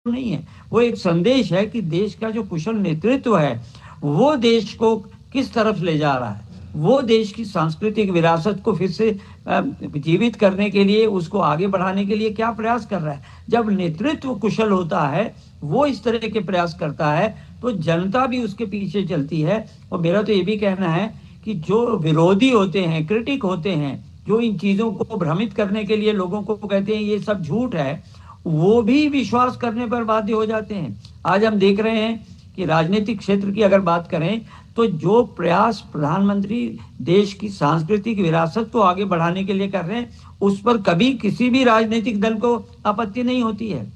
नहीं है, वो एक संदेश है कि देश का जो कुशल नेतृत्व है वो देश को किस तरफ ले जा रहा है, वो देश की सांस्कृतिक विरासत को फिर से जीवित करने के लिए, उसको आगे बढ़ाने के लिए क्या प्रयास कर रहा है। जब नेतृत्व कुशल होता है, वो इस तरह के प्रयास करता है, तो जनता भी उसके पीछे चलती है। और मेरा तो ये भी कहना है कि जो विरोधी होते हैं, क्रिटिक होते हैं, जो इन चीजों को भ्रमित करने के लिए लोगों को कहते हैं ये सब झूठ है, वो भी विश्वास करने पर बाध्य हो जाते हैं। आज हम देख रहे हैं कि राजनीतिक क्षेत्र की अगर बात करें तो जो प्रयास प्रधानमंत्री देश की सांस्कृतिक विरासत को आगे बढ़ाने के लिए कर रहे हैं, उस पर कभी किसी भी राजनीतिक दल को आपत्ति नहीं होती है।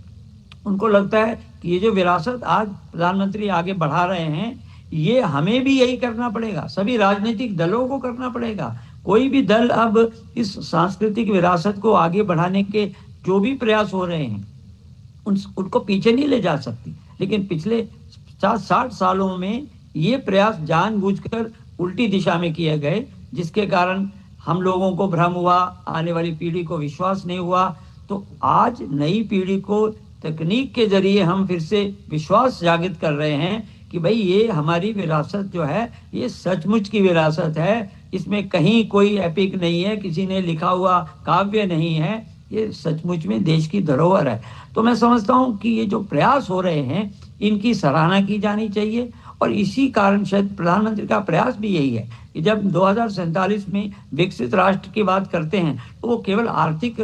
उनको लगता है कि ये जो विरासत आज प्रधानमंत्री आगे बढ़ा रहे हैं, ये हमें भी यही करना पड़ेगा, सभी राजनीतिक दलों को करना पड़ेगा। कोई भी दल अब इस सांस्कृतिक विरासत को आगे बढ़ाने के जो भी प्रयास हो रहे हैं उनको पीछे नहीं ले जा सकती। लेकिन पिछले 50-60 सालों में ये प्रयास जानबूझकर उल्टी दिशा में किए गए, जिसके कारण हम लोगों को भ्रम हुआ, आने वाली पीढ़ी को विश्वास नहीं हुआ। तो आज नई पीढ़ी को तकनीक के जरिए हम फिर से विश्वास जागृत कर रहे हैं कि भाई ये हमारी विरासत जो है ये सचमुच की विरासत है, इसमें कहीं कोई एपिक नहीं है, किसी ने लिखा हुआ काव्य नहीं है, ये सचमुच में देश की धरोहर है। तो मैं समझता हूँ कि ये जो प्रयास हो रहे हैं इनकी सराहना की जानी चाहिए। और इसी कारण शायद प्रधानमंत्री का प्रयास भी यही है कि जब 2047 में विकसित राष्ट्र की बात करते हैं तो वो केवल आर्थिक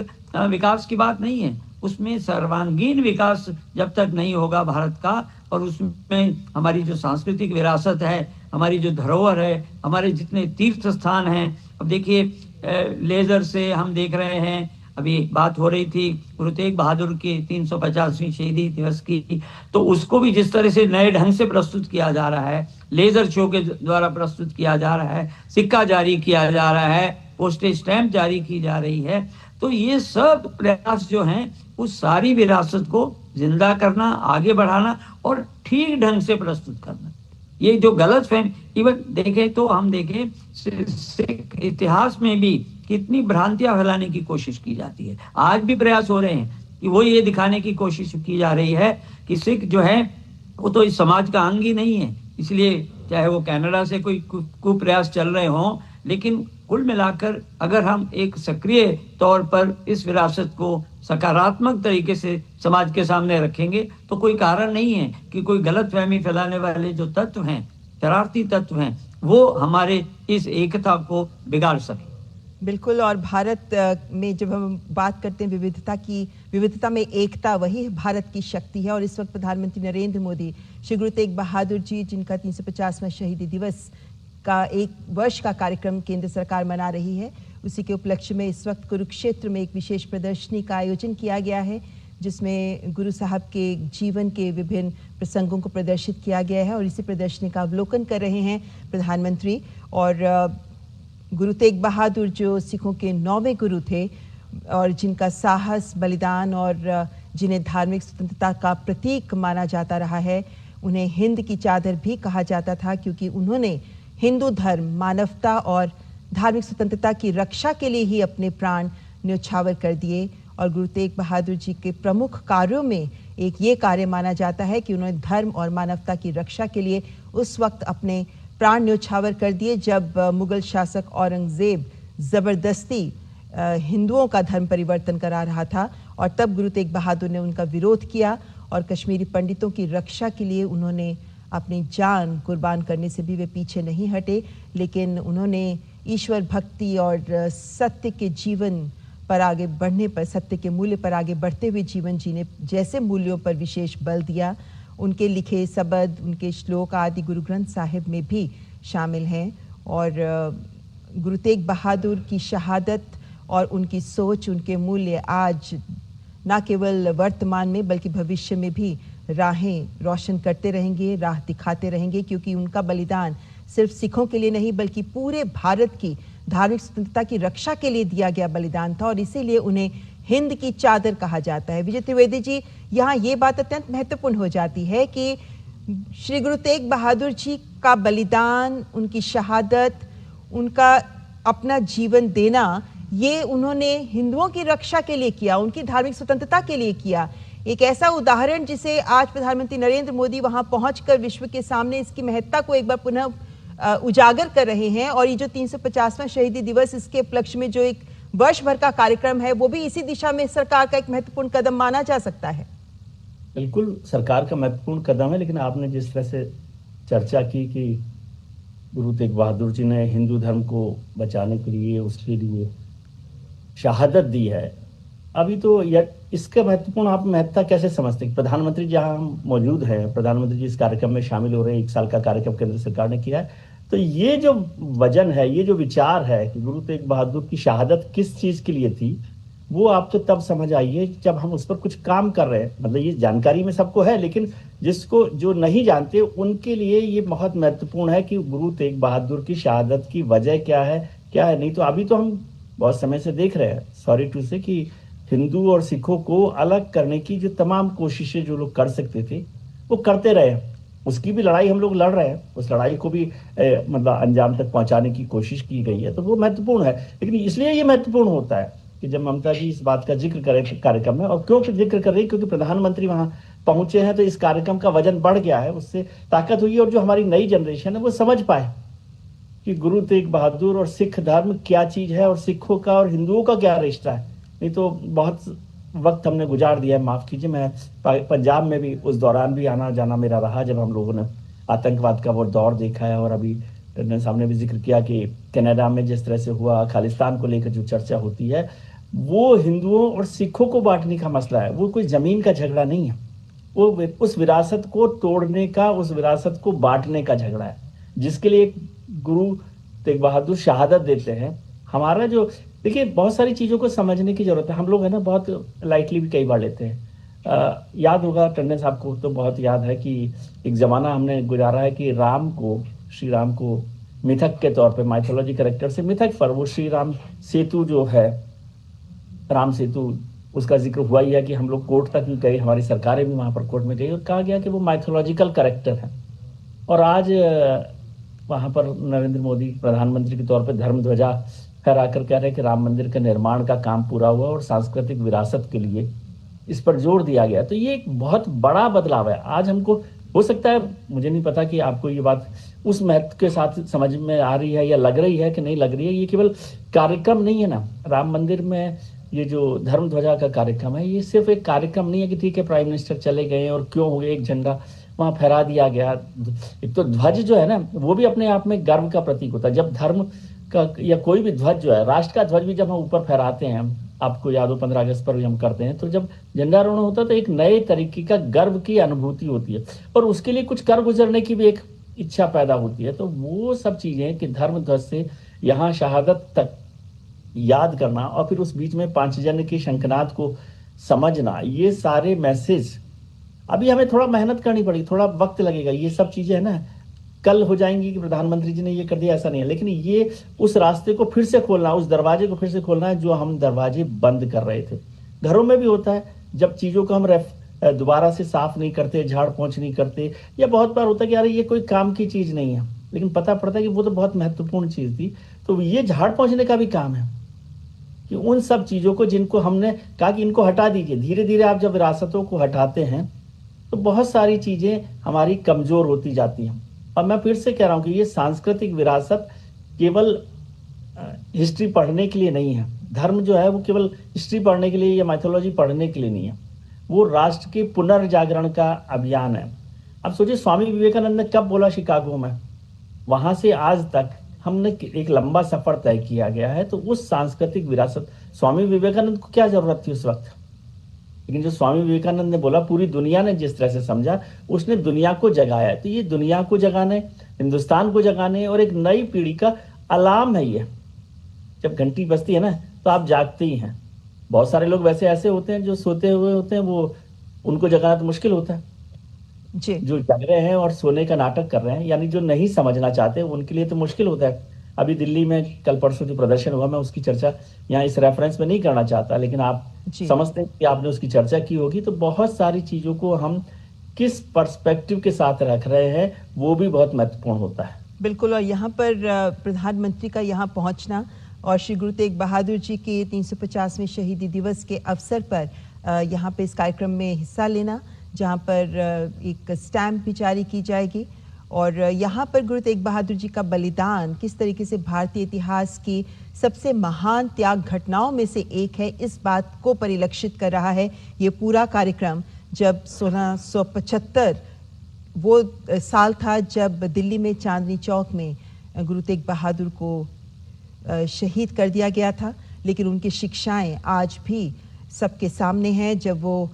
विकास की बात नहीं है, उसमें सर्वांगीण विकास जब तक नहीं होगा भारत का, और उसमें हमारी जो सांस्कृतिक विरासत है, हमारी जो धरोहर है, हमारे जितने तीर्थ स्थान हैं। अब देखिए लेजर से हम देख रहे हैं, अभी बात हो रही थी गुरु तेग बहादुर की 350वीं शहीदी दिवस की, तो उसको भी जिस तरह से नए ढंग से प्रस्तुत किया जा रहा है, लेजर शो के द्वारा प्रस्तुत किया जा रहा है, सिक्का जारी किया जा रहा है, पोस्टेज स्टैंप जारी की जा रही है, तो ये सब प्रयास जो हैं उस सारी विरासत को जिंदा करना, आगे बढ़ाना और ठीक ढंग से प्रस्तुत करना। ये जो गलत फहमी, इवन देखें तो हम देखें सिख इतिहास में भी कितनी भ्रांतियां फैलाने की कोशिश की जाती है। आज भी प्रयास हो रहे हैं कि वो ये दिखाने की कोशिश की जा रही है कि सिख जो है वो तो इस समाज का अंग ही नहीं है, इसलिए चाहे वो कनाडा से कोई कुप्रयास चल रहे हों, लेकिन कुल मिलाकर अगर हम एक सक्रिय तौर पर इस विरासत को सकारात्मक तरीके से समाज के सामने रखेंगे तो कोई कारण नहीं है कि कोई गलत फहमी फैलाने वाले जो तत्व हैं, शरारती तत्व हैं, वो हमारे इस एकता को बिगाड़ सके। बिल्कुल। और भारत में जब हम बात करते हैं विविधता की, विविधता में एकता, वही भारत की शक्ति है। और इस वक्त प्रधानमंत्री नरेंद्र मोदी श्री गुरु तेग बहादुर जी, जिनका 350वां शहीदी दिवस का 1 वर्ष का कार्यक्रम केंद्र सरकार मना रही है, उसी के उपलक्ष्य में इस वक्त कुरुक्षेत्र में एक विशेष प्रदर्शनी का आयोजन किया गया है, जिसमें गुरु साहब के जीवन के विभिन्न प्रसंगों को प्रदर्शित किया गया है। और इसी प्रदर्शनी का अवलोकन कर रहे हैं प्रधानमंत्री। और गुरु तेग बहादुर जो सिखों के 9वें गुरु थे और जिनका साहस, बलिदान और जिन्हें धार्मिक स्वतंत्रता का प्रतीक माना जाता रहा है, उन्हें हिंद की चादर भी कहा जाता था, क्योंकि उन्होंने हिंदू धर्म, मानवता और धार्मिक स्वतंत्रता की रक्षा के लिए ही अपने प्राण न्योछावर कर दिए। और गुरु तेग बहादुर जी के प्रमुख कार्यों में एक ये कार्य माना जाता है कि उन्होंने धर्म और मानवता की रक्षा के लिए उस वक्त अपने प्राण न्योछावर कर दिए जब मुगल शासक औरंगजेब जबरदस्ती हिंदुओं का धर्म परिवर्तन करा रहा था। और तब गुरु तेग बहादुर ने उनका विरोध किया और कश्मीरी पंडितों की रक्षा के लिए उन्होंने अपनी जान कुर्बान करने से भी वे पीछे नहीं हटे। लेकिन उन्होंने ईश्वर भक्ति और सत्य के जीवन पर आगे बढ़ने पर, सत्य के मूल्य पर आगे बढ़ते हुए जीवन जीने जैसे मूल्यों पर विशेष बल दिया। उनके लिखे शब्द, उनके श्लोक आदि गुरु ग्रंथ साहिब में भी शामिल हैं। और गुरु तेग बहादुर की शहादत और उनकी सोच, उनके मूल्य आज न केवल वर्तमान में बल्कि भविष्य में भी राहें रोशन करते रहेंगे, राह दिखाते रहेंगे, क्योंकि उनका बलिदान सिर्फ सिखों के लिए नहीं बल्कि पूरे भारत की धार्मिक स्वतंत्रता की रक्षा के लिए दिया गया बलिदान था। और इसीलिए उन्हें हिंद की चादर कहा जाता है। विजय त्रिवेदी जी, यहाँ ये बात अत्यंत महत्वपूर्ण हो जाती है कि श्री गुरु तेग बहादुर जी का बलिदान, उनकी शहादत, उनका अपना जीवन देना, ये उन्होंने हिंदुओं की रक्षा के लिए किया, उनकी धार्मिक स्वतंत्रता के लिए किया। एक ऐसा उदाहरण जिसे आज प्रधानमंत्री नरेंद्र मोदी वहां पहुंचकर विश्व के सामने इसकी महत्ता को एक बार पुनः उजागर कर रहे हैं। और ये जो 350वां शहीदी दिवस, इसके उपलक्ष्य में जो एक वर्ष भर का कार्यक्रम है, वो भी इसी दिशा में सरकार का एक महत्वपूर्ण कदम माना जा सकता है। बिल्कुल सरकार का महत्वपूर्ण कदम है, लेकिन आपने जिस तरह से चर्चा की कि गुरु तेग बहादुर जी ने हिंदू धर्म को बचाने के लिए, उसके लिए शहादत दी है, अभी तो इसका महत्वपूर्ण आप महत्ता कैसे समझते हैं? प्रधानमंत्री जहां हम मौजूद हैं, प्रधानमंत्री जी इस कार्यक्रम में शामिल हो रहे हैं, 1 साल का कार्यक्रम केंद्र सरकार ने किया है, तो ये जो वजन है, ये जो विचार है कि गुरु तेग बहादुर की शहादत किस चीज के लिए थी, वो आप तो तब समझ आइए जब हम उस पर कुछ काम कर रहे हैं। मतलब ये जानकारी में सबको है, लेकिन जिसको जो नहीं जानते उनके लिए ये बहुत महत्वपूर्ण है कि गुरु तेग बहादुर की शहादत की वजह क्या है। नहीं तो अभी तो हम बहुत समय से देख रहे हैं, सॉरी टू से, कि हिंदू और सिखों को अलग करने की जो तमाम कोशिशें जो लोग कर सकते थे वो करते रहे। उसकी भी लड़ाई हम लोग लड़ रहे हैं, उस लड़ाई को भी मतलब अंजाम तक पहुंचाने की कोशिश की गई है, तो वो महत्वपूर्ण है। लेकिन इसलिए ये महत्वपूर्ण होता है कि जब ममता जी इस बात का जिक्र करें कार्यक्रम में, और क्यों जिक्र कर रही है, क्योंकि प्रधानमंत्री वहां पहुंचे हैं, तो इस कार्यक्रम का वजन बढ़ गया है, उससे ताकत हुई है। और जो हमारी नई जनरेशन है वो समझ पाए कि गुरु तेग बहादुर और सिख धर्म क्या चीज है, और सिखों का और हिंदुओं का क्या रिश्ता है। नहीं तो बहुत वक्त हमने गुजार दिया है, माफ कीजिए। मैं पंजाब में भी उस दौरान भी आना जाना मेरा रहा, जब हम लोगों ने आतंकवाद का वो दौर देखा है। और अभी टंडन साहब ने भी जिक्र किया कि कनाडा में जिस तरह से हुआ, खालिस्तान को लेकर जो चर्चा होती है, वो हिंदुओं और सिखों को बांटने का मसला है, वो कोई जमीन का झगड़ा नहीं है। वो उस विरासत को तोड़ने का, उस विरासत को बांटने का झगड़ा है, जिसके लिए गुरु तेग बहादुर शहादत देते हैं। हमारा जो देखिए, बहुत सारी चीज़ों को समझने की जरूरत है। हम लोग है ना बहुत लाइटली भी कई बार लेते हैं। याद होगा टंडन साहब को, तो बहुत याद है कि एक ज़माना हमने गुजारा है कि श्री राम को मिथक के तौर पे, माइथोलॉजी कैरेक्टर से मिथक पर, वो श्री राम सेतु जो है, राम सेतु, उसका जिक्र हुआ ही है कि हम लोग कोर्ट तक भी गए, हमारी सरकारें भी वहाँ पर कोर्ट में गई और कहा गया कि वो माइथोलॉजिकल कैरेक्टर है। और आज वहाँ पर नरेंद्र मोदी प्रधानमंत्री के तौर पर धर्म ध्वजा फहराकर कह रहे हैं कि राम मंदिर के निर्माण का काम पूरा हुआ और सांस्कृतिक विरासत के लिए इस पर जोर दिया गया। तो ये एक बहुत बड़ा बदलाव है। आज हमको हो सकता है, मुझे नहीं पता कि आपको ये बात उस महत्व के साथ समझ में आ रही है या लग रही है कि नहीं लग रही है। ये केवल कार्यक्रम नहीं है ना, राम मंदिर में ये जो धर्म ध्वजा का कार्यक्रम है, ये सिर्फ एक कार्यक्रम नहीं है कि ठीक है प्राइम मिनिस्टर चले गए और क्यों हो गए, एक झंडा वहां फहरा दिया गया। एक तो ध्वज जो है ना, वो भी अपने आप में गर्व का प्रतीक होता है। जब धर्म का या कोई भी ध्वज जो है, राष्ट्र का ध्वज भी जब हम ऊपर फहराते हैं, आपको याद हो 15 अगस्त पर भी हम करते हैं, तो जब झंडारोहण होता है तो एक नए तरीके का गर्व की अनुभूति होती है और उसके लिए कुछ कर गुजरने की भी एक इच्छा पैदा होती है। तो वो सब चीजें कि धर्म ध्वज से यहाँ शहादत तक याद करना और फिर उस बीच में पांचजन्य के शंखनाद को समझना, ये सारे मैसेज अभी हमें थोड़ा मेहनत करनी पड़ेगी, थोड़ा वक्त लगेगा। ये सब चीजें है ना, कल हो जाएंगी कि प्रधानमंत्री जी ने ये कर दिया, ऐसा नहीं है। लेकिन ये उस रास्ते को फिर से खोलना, उस दरवाजे को फिर से खोलना है जो हम दरवाजे बंद कर रहे थे। घरों में भी होता है, जब चीजों को हम दोबारा से साफ नहीं करते, झाड़ पोंछ नहीं करते, या बहुत बार होता है कि यार ये कोई काम की चीज नहीं है, लेकिन पता पड़ता है कि वो तो बहुत महत्वपूर्ण चीज थी। तो ये झाड़ पोंछने का भी काम है कि उन सब चीजों को जिनको हमने कहा कि इनको हटा दीजिए, धीरे धीरे आप जब विरासतों को हटाते हैं तो बहुत सारी चीजें हमारी कमजोर होती जाती हैं। और मैं फिर से कह रहा हूं कि ये सांस्कृतिक विरासत केवल हिस्ट्री पढ़ने के लिए नहीं है। धर्म जो है वो केवल हिस्ट्री पढ़ने के लिए या माइथोलॉजी पढ़ने के लिए नहीं है, वो राष्ट्र के पुनर्जागरण का अभियान है। अब सोचिए, स्वामी विवेकानंद ने कब बोला शिकागो में, वहां से आज तक हमने एक लंबा सफर तय किया गया है। तो उस सांस्कृतिक विरासत, स्वामी विवेकानंद को क्या जरूरत थी उस वक्त, लेकिन जो स्वामी विवेकानंद ने बोला, पूरी दुनिया ने जिस तरह से समझा, उसने दुनिया को जगाया। तो ये दुनिया को जगाने, हिंदुस्तान को जगाने और एक नई पीढ़ी का अलार्म है। ये जब घंटी बजती है ना तो आप जागते ही हैं। बहुत सारे लोग वैसे ऐसे होते हैं जो सोते हुए होते हैं, वो उनको जगाना तो मुश्किल होता है जी। जो जग रहे हैं और सोने का नाटक कर रहे हैं, यानी जो नहीं समझना चाहते उनके लिए तो मुश्किल होता है। अभी दिल्ली में कल परसों जो प्रदर्शन हुआ, मैं उसकी चर्चा यहाँ इस रेफरेंस में नहीं करना चाहता, लेकिन आप समझते हैं कि आपने उसकी चर्चा की होगी। तो बहुत सारी चीजों को हम किस पर्सपेक्टिव के साथ रख रहे हैं वो भी बहुत महत्वपूर्ण होता है। बिल्कुल। और यहाँ पर प्रधानमंत्री का यहाँ पहुँचना और श्री गुरु तेग बहादुर जी के 350वें शहीदी दिवस के अवसर पर यहाँ पे इस कार्यक्रम में हिस्सा लेना, जहाँ पर एक स्टैम्प भी जारी की जाएगी। और यहाँ पर गुरु तेग बहादुर जी का बलिदान किस तरीके से भारतीय इतिहास की सबसे महान त्याग घटनाओं में से एक है, इस बात को परिलक्षित कर रहा है ये पूरा कार्यक्रम। जब 1675 वो साल था जब दिल्ली में चांदनी चौक में गुरु तेग बहादुर को शहीद कर दिया गया था, लेकिन उनकी शिक्षाएं आज भी सबके सामने हैं। जब वो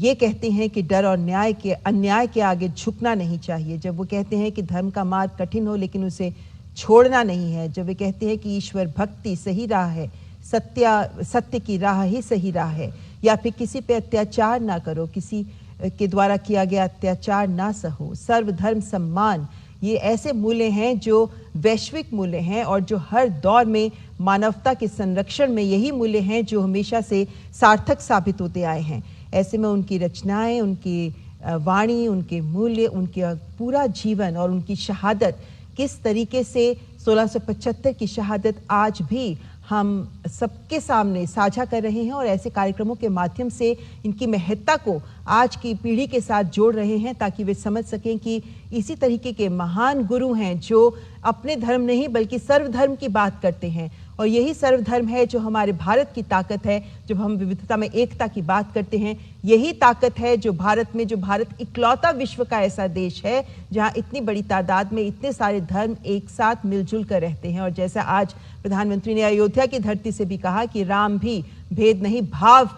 ये कहते हैं कि डर और अन्याय के आगे झुकना नहीं चाहिए, जब वो कहते हैं कि धर्म का मार्ग कठिन हो लेकिन उसे छोड़ना नहीं है, जब वे कहते हैं कि ईश्वर भक्ति सही राह है, सत्य की राह ही सही राह है, या फिर किसी पे अत्याचार ना करो, किसी के द्वारा किया गया अत्याचार ना सहो, सर्वधर्म सम्मान, ये ऐसे मूल्य हैं जो वैश्विक मूल्य हैं और जो हर दौर में मानवता के संरक्षण में यही मूल्य हैं जो हमेशा से सार्थक साबित होते आए हैं। ऐसे में उनकी रचनाएं, उनकी वाणी, उनके मूल्य, उनका पूरा जीवन और उनकी शहादत किस तरीके से 1675 की शहादत आज भी हम सबके सामने साझा कर रहे हैं और ऐसे कार्यक्रमों के माध्यम से इनकी महत्ता को आज की पीढ़ी के साथ जोड़ रहे हैं, ताकि वे समझ सकें कि इसी तरीके के महान गुरु हैं जो अपने धर्म नहीं बल्कि सर्वधर्म की बात करते हैं। और यही सर्वधर्म है जो हमारे भारत की ताकत है। जब हम विविधता में एकता की बात करते हैं, यही ताकत है जो भारत इकलौता विश्व का ऐसा देश है जहां इतनी बड़ी तादाद में इतने सारे धर्म एक साथ मिलजुल कर रहते हैं। और जैसा आज प्रधानमंत्री ने अयोध्या की धरती से भी कहा कि राम भी भेद नहीं भाव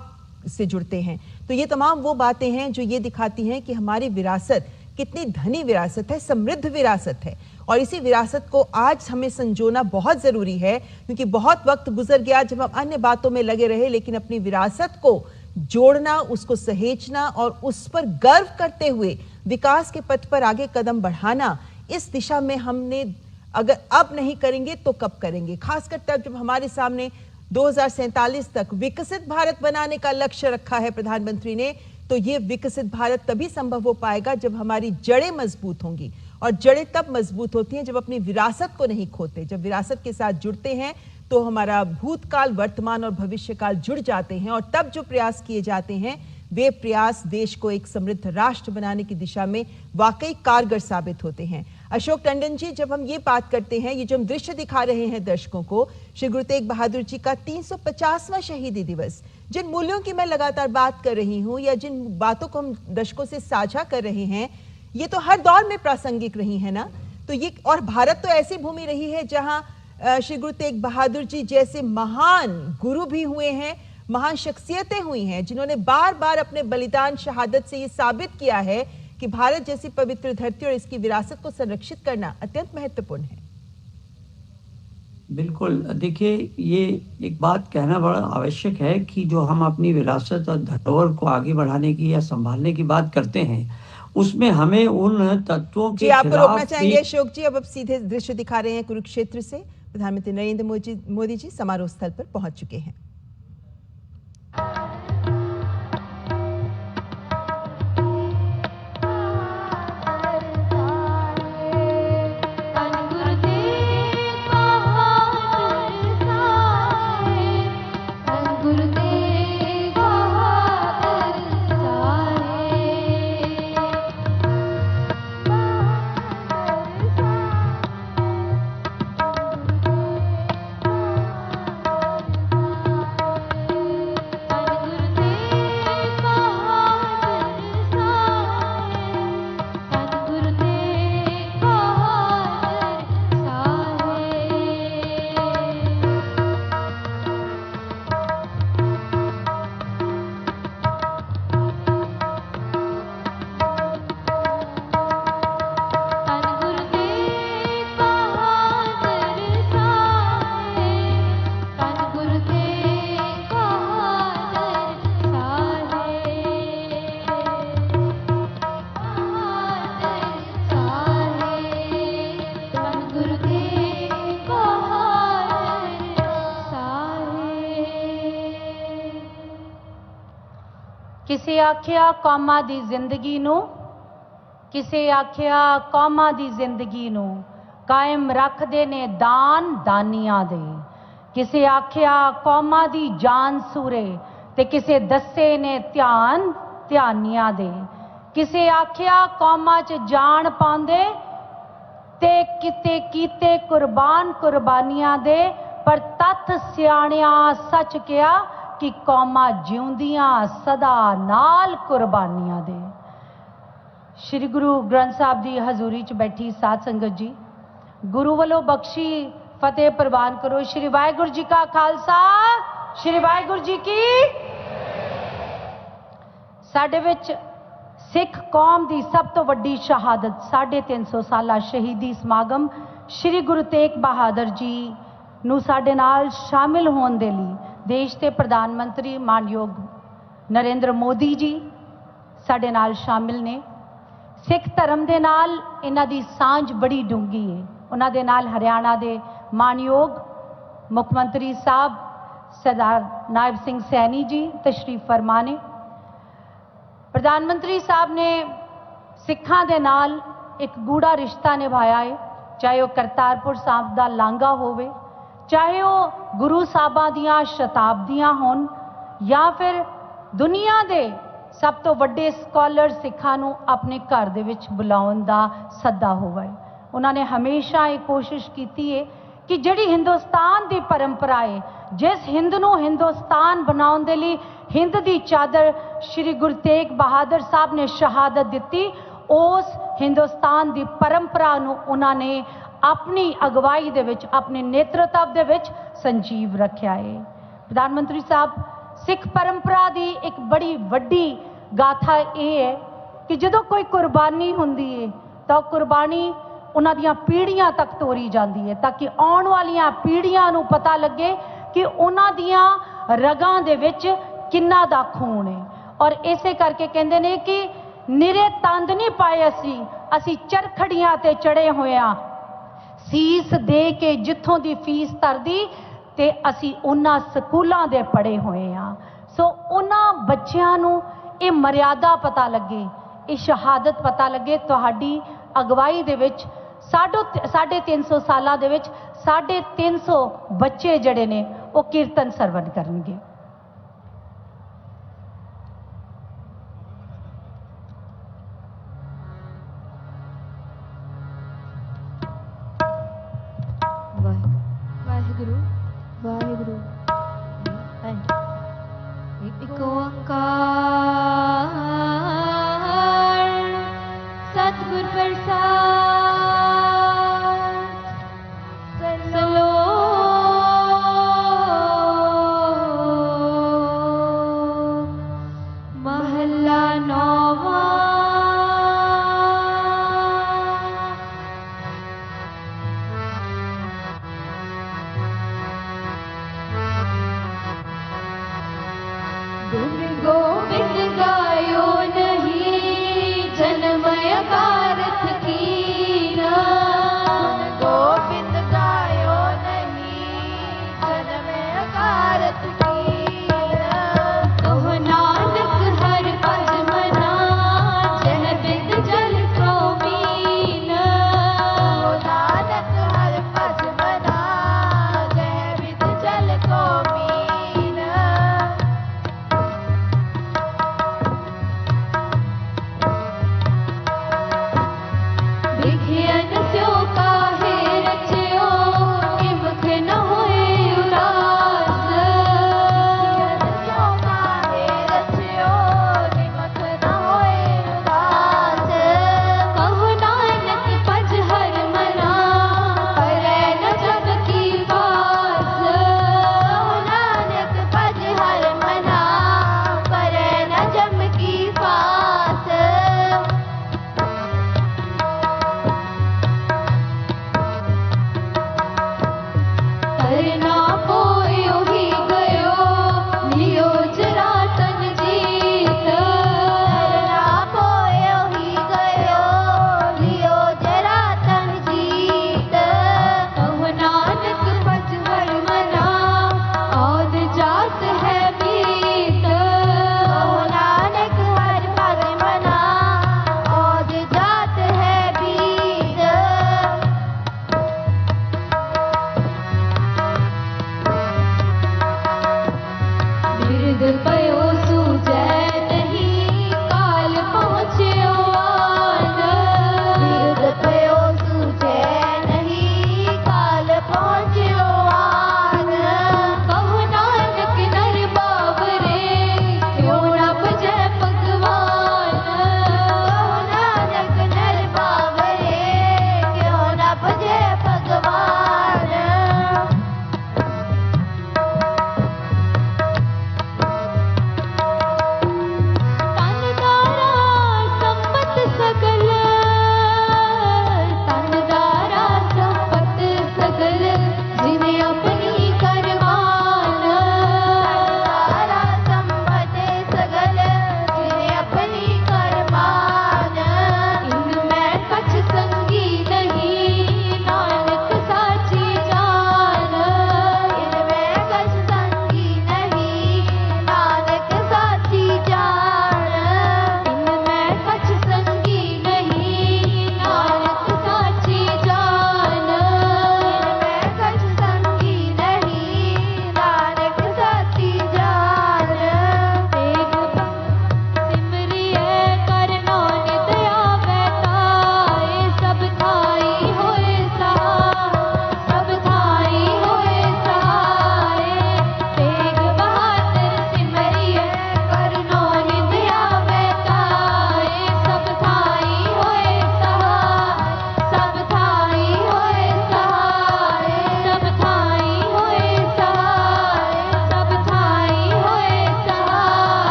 से जुड़ते हैं, तो ये तमाम वो बातें हैं जो ये दिखाती हैं कि हमारी विरासत कितनी धनी विरासत है, समृद्ध विरासत है। और इसी विरासत को आज हमें संजोना बहुत जरूरी है, क्योंकि बहुत वक्त गुजर गया जब हम अन्य बातों में लगे रहे, लेकिन अपनी विरासत को जोड़ना, उसको सहेजना और उस पर गर्व करते हुए विकास के पथ पर आगे कदम बढ़ाना, इस दिशा में हमने अगर अब नहीं करेंगे तो कब करेंगे। खासकर तब जब हमारे सामने 2047 तक विकसित भारत बनाने का लक्ष्य रखा है प्रधानमंत्री ने, तो ये विकसित भारत तभी संभव हो पाएगा जब हमारी जड़ें मजबूत होंगी। और जड़ें तब मजबूत होती हैं जब अपनी विरासत को नहीं खोते। जब विरासत के साथ जुड़ते हैं तो हमारा भूतकाल, वर्तमान और भविष्यकाल जुड़ जाते हैं, और तब जो प्रयास किए जाते हैं वे प्रयास देश को एक समृद्ध राष्ट्र बनाने की दिशा में वाकई कारगर साबित होते हैं। अशोक टंडन जी, जब हम ये बात करते हैं, ये जो हम दृश्य दिखा रहे हैं दर्शकों को, श्री गुरु तेग बहादुर जी का 350वां शहीदी दिवस, जिन मूल्यों की मैं लगातार बात कर रही हूं या जिन बातों को हम दर्शकों से साझा कर रहे हैं, ये तो हर दौर में प्रासंगिक रही है ना। तो ये, और भारत तो ऐसी भूमि रही है जहां श्री गुरु तेग बहादुर जी जैसे महान गुरु भी हुए हैं, महान शख्सियतें हुई हैं जिन्होंने बार बार अपने बलिदान, शहादत से ये साबित किया है कि भारत जैसी पवित्र धरती और इसकी विरासत को संरक्षित करना अत्यंत महत्वपूर्ण है। बिल्कुल, देखिए ये एक बात कहना बड़ा आवश्यक है कि जो हम अपनी विरासत और धरोहर को आगे बढ़ाने की या संभालने की बात करते हैं, उसमें हमें उन तत्वों के आपको खिलाफ रोकना चाहेंगे अशोक जी। अब सीधे दृश्य दिखा रहे हैं कुरुक्षेत्र से। प्रधानमंत्री नरेंद्र मोदी जी समारोह स्थल पर पहुंच चुके हैं। किसे आख्या कौमां दी जिंदगी नू, किसे आख्या कौमां दी जिंदगी नू कायम रखदे ने दान दानियां दे, किसे आख्या कौमां दी जान सूरे ते किसे दस्से ने ध्यान ध्यानियां दे। किसे आख्या कौमां च जान पांदे ते किते कीते कुर्बान कुर्बानियां दे। पर तथ सियाणिया सच किया कि कौमां जिउंदियां सदा नाल कुर्बानियां दे। श्री गुरु ग्रंथ साहब की हजूरी च बैठी साध संगत जी, गुरु वालों बख्शी फतेह प्रवान करो। श्री वाहिगुरू जी का खालसा, श्री वाहिगुरू जी की। साडे विच सिख कौम की सब तो वड्डी शहादत 350 साला शहीदी समागम श्री गुरु तेग बहादुर जी नूं साडे नाल शामिल होने दे लई देश के प्रधानमंत्री मानयोग नरेंद्र मोदी जी साडे नाल शामिल ने। सिख धर्म दे नाल इन्हां दी सांझ बड़ी डूंगी है। उन्हां दे नाल हरियाणा दे मानयोग मुख मंत्री साहब सरदार नायब सिंह सैनी जी तशरीफ फरमा ने। प्रधानमंत्री साहब ने सिखां दे नाल एक गूढ़ा रिश्ता निभाया है, चाहे वह करतारपुर साहब का लांघा होवे, चाहे वह गुरु साहबां दियां शताब्दियां होन, या फिर दुनिया दे सब तो वड्डे स्कॉलर सिखां नूं अपने घर दे विच बुलाउण दा सद्दा होवे। उन्होंने हमेशा ये कोशिश की है कि जिहड़ी हिंदुस्तान की परंपरा है, जिस हिंद नूं हिंदुस्तान बनाउण दे लई हिंद की चादर श्री गुरु तेग बहादुर साहब ने शहादत दी, उस हिंदुस्तान की परंपरा नूं उन्होंने अपनी अगवाई दे विच, अपने नेतृत्व दे विच संजीव रखा है। प्रधानमंत्री साहब, सिख परंपरा की एक बड़ी वड्डी गाथा ये है कि जदों कोई कुर्बानी हुंदी है तो कुर्बानी उन्हां दियां पीढ़ियां तक तोरी जाती है, ताकि आउण वालियां पीढ़ियां नूं पता लगे कि उन्हां दियां रगां दे विच किन्ना दा खून है। और इसे करके कहते हैं कि निरे तंद नहीं पाए असी चरखड़ियां ते चढ़े होए आ, सीस दे के जिथों दी फीस तरदी ते असी उन्हां स्कूलों दे पढ़े होए आ। सो उन्हां बच्चियां नूं ये मर्यादा पता लगे, ये शहादत पता लगे। तुहाडी अगवाई दे विच 350 सालां दे विच 350 बच्चे जड़े ने वो कीर्तन सरवण करनगे। वाहिगुरु वाहिगुरु एक ओंकार सतगुर प्रसाद सलो महला नौवा।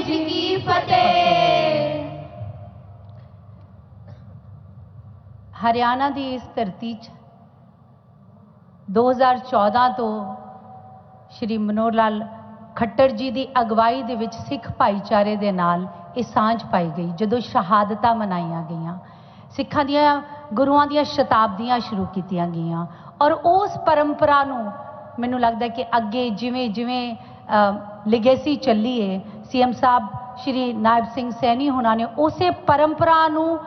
जी की फतेह। ਹਰਿਆਣਾ ਦੀ ਇਸ ਧਰਤੀ 'ਚ 2014 ਤੋਂ ਸ਼੍ਰੀ ਮਨੋਹਰ ਲਾਲ ਖੱਟਰ ਜੀ ਦੀ ਅਗਵਾਈ ਦੇ ਵਿੱਚ ਸਿੱਖ ਭਾਈਚਾਰੇ ਦੇ ਨਾਲ ਇਹ ਸਾਂਝ ਪਾਈ ਗਈ। ਜਦੋਂ ਸ਼ਹਾਦਤਾਂ ਮਨਾਈਆਂ ਗਈਆਂ, ਸਿੱਖਾਂ ਦੀਆਂ ਗੁਰੂਆਂ ਦੀਆਂ ਸ਼ਤਾਬਦੀਆਂ ਸ਼ੁਰੂ ਕੀਤੀਆਂ ਗਈਆਂ ਔਰ ਉਸ ਪਰੰਪਰਾ ਨੂੰ ਮੈਨੂੰ ਲੱਗਦਾ ਕਿ ਅੱਗੇ ਜਿਵੇਂ ਜਿਵੇਂ ਲੈਗੇਸੀ ਚੱਲੀ ਹੈ, ਸੀਐਮ ਸਾਹਿਬ ਸ਼੍ਰੀ ਨਾਇਬ ਸਿੰਘ ਸੈਣੀ ਹੋਣਾ ਨੇ ਉਸੇ ਪਰੰਪਰਾ ਨੂੰ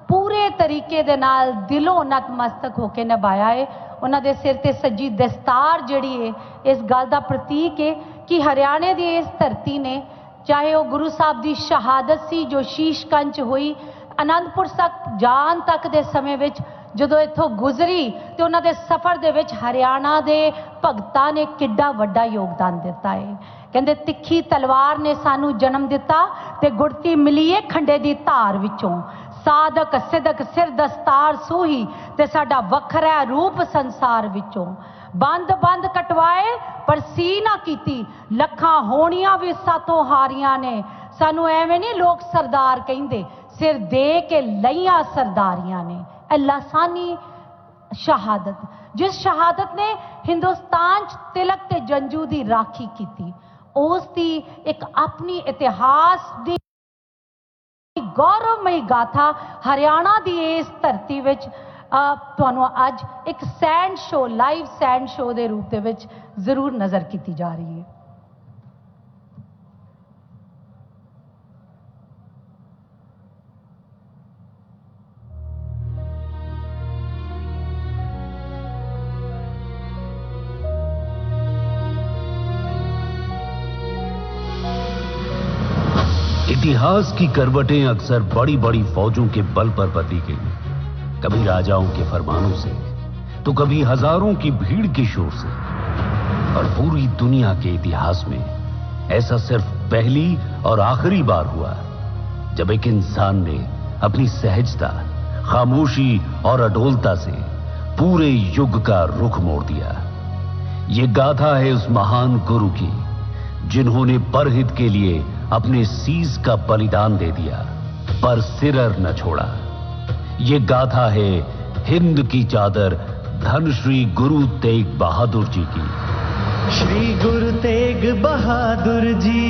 ਪੂਰੇ ਤਰੀਕੇ ਦੇ ਨਾਲ ਦਿਲੋਂ ਨਤਮਸਤਕ ਹੋ ਕੇ ਨਿਭਾਇਆ ਹੈ। ਉਹਨਾਂ ਦੇ ਸਿਰ ਤੇ ਸੱਜੀ ਦਸਤਾਰ ਜਿਹੜੀ ਹੈ ਇਸ ਗੱਲ ਦਾ ਪ੍ਰਤੀਕ ਹੈ ਕਿ ਹਰਿਆਣੇ ਦੀ ਇਸ ਧਰਤੀ ਨੇ, ਚਾਹੇ ਉਹ ਗੁਰੂ ਸਾਹਿਬ ਦੀ ਸ਼ਹਾਦਤ ਸੀ ਜੋ ਸ਼ੀਸ਼ਗੰਜ ਹੋਈ, ਅਨੰਦਪੁਰ ਸਾਹਿਬ ਜਾਣ ਤੱਕ ਦੇ ਸਮੇਂ ਵਿੱਚ ਜਦੋਂ ਇੱਥੋਂ ਗੁਜ਼ਰੀ ਤੇ ਉਹਨਾਂ ਦੇ ਸਫ਼ਰ ਦੇ ਵਿੱਚ ਹਰਿਆਣਾ ਦੇ ਭਗਤਾਂ ਨੇ ਕਿੱਡਾ ਵੱਡਾ ਯੋਗਦਾਨ ਦਿੱਤਾ ਹੈ। ਕਹਿੰਦੇ ਤਿੱਖੀ ਤਲਵਾਰ ਨੇ ਸਾਨੂੰ ਜਨਮ ਦਿੱਤਾ ਤੇ ਗੁੜਤੀ ਮਿਲੀ ਏ ਖੰਡੇ ਦੀ ਧਾਰ ਵਿੱਚੋਂ। ਸਾਧਕ ਸਿਦਕ ਸਿਰ ਦਸਤਾਰ ਸੂਹੀ ਤੇ ਸਾਡਾ ਵੱਖਰਾ ਰੂਪ ਸੰਸਾਰ ਵਿੱਚੋਂ। ਬੰਦ ਬੰਦ ਕਟਵਾਏ ਪਰ ਸੀ ਨਾ ਕੀਤੀ, ਲੱਖਾਂ ਹੋਣੀਆਂ ਵੀ ਸਾਤੋਂ ਹਾਰੀਆਂ ਨੇ। ਸਾਨੂੰ ਐਵੇਂ ਨਹੀਂ ਲੋਕ ਸਰਦਾਰ ਕਹਿੰਦੇ, ਸਿਰ ਦੇ ਕੇ ਲਈਆਂ ਸਰਦਾਰੀਆਂ ਨੇ। ਇਹ ਲਾਸਾਨੀ ਸ਼ਹਾਦਤ, ਜਿਸ ਸ਼ਹਾਦਤ ਨੇ ਹਿੰਦੁਸਤਾਨ 'ਚ ਤਿਲਕ ਤੇ ਜੰਜੂ ਦੀ ਰਾਖੀ ਕੀਤੀ, ਉਸ ਦੀ ਇੱਕ ਆਪਣੀ ਇਤਿਹਾਸ ਦੀ ਗੌਰਵਮਈ ਗਾਥਾ ਹਰਿਆਣਾ ਦੀ ਇਸ ਧਰਤੀ ਵਿੱਚ ਤੁਹਾਨੂੰ ਅੱਜ ਇੱਕ send show, live send show ਦੇ ਰੂਪ ਦੇ ਵਿੱਚ ਜ਼ਰੂਰ ਨਜ਼ਰ ਕੀਤੀ ਜਾ ਰਹੀ ਹੈ। इतिहास की करवटें अक्सर बड़ी बड़ी फौजों के बल पर बदली गई, कभी राजाओं के फरमानों से तो कभी हजारों की भीड़ के शोर से। और पूरी दुनिया के इतिहास में ऐसा सिर्फ पहली और आखिरी बार हुआ जब एक इंसान ने अपनी सहजता, खामोशी और अडोलता से पूरे युग का रुख मोड़ दिया। ये गाथा है उस महान गुरु की जिन्होंने परहित के लिए अपने सीस का बलिदान दे दिया पर सिरर न छोड़ा। ये गाथा है हिंद की चादर धन श्री गुरु तेग बहादुर जी की। श्री गुरु तेग बहादुर जी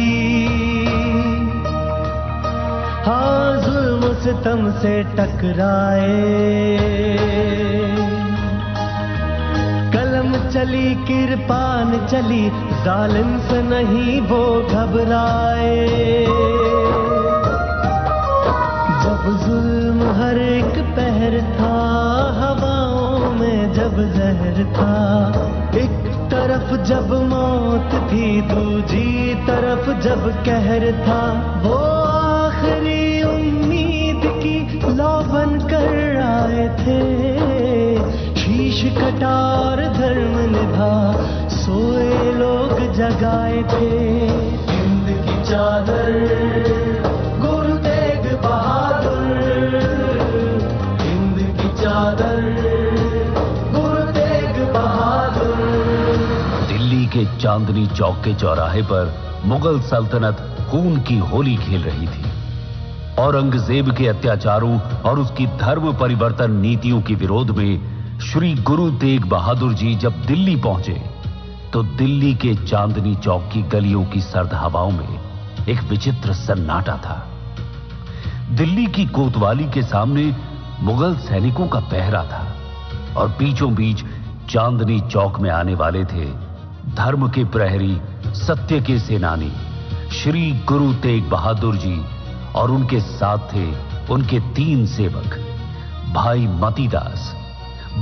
हाँ जुल्म सितम से टकराए, कलम चली किरपान चली जालिम से नहीं वो घबराए। जब जुल्म हर एक पहर था, हवाओं में जब जहर था, एक तरफ जब मौत थी दूजी तरफ जब कहर था, वो आखिरी उम्मीद की लौ बन कर आए थे। शीश कटार धर्म निभा सोए लोग जगाए थे। हिंद की चादर गुरु तेग बहादुर, हिंद की चादर गुरु तेग बहादुर। दिल्ली के चांदनी चौक के चौराहे पर मुगल सल्तनत खून की होली खेल रही थी। औरंगजेब के अत्याचारों और उसकी धर्म परिवर्तन नीतियों के विरोध में श्री गुरु तेग बहादुर जी जब दिल्ली पहुंचे तो दिल्ली के चांदनी चौक की गलियों की सर्द हवाओं में एक विचित्र सन्नाटा था। दिल्ली की कोतवाली के सामने मुगल सैनिकों का पहरा था और बीचों बीच चांदनी चौक में आने वाले थे धर्म के प्रहरी, सत्य के सेनानी श्री गुरु तेग बहादुर जी और उनके साथ थे उनके 3 सेवक, भाई मतीदास,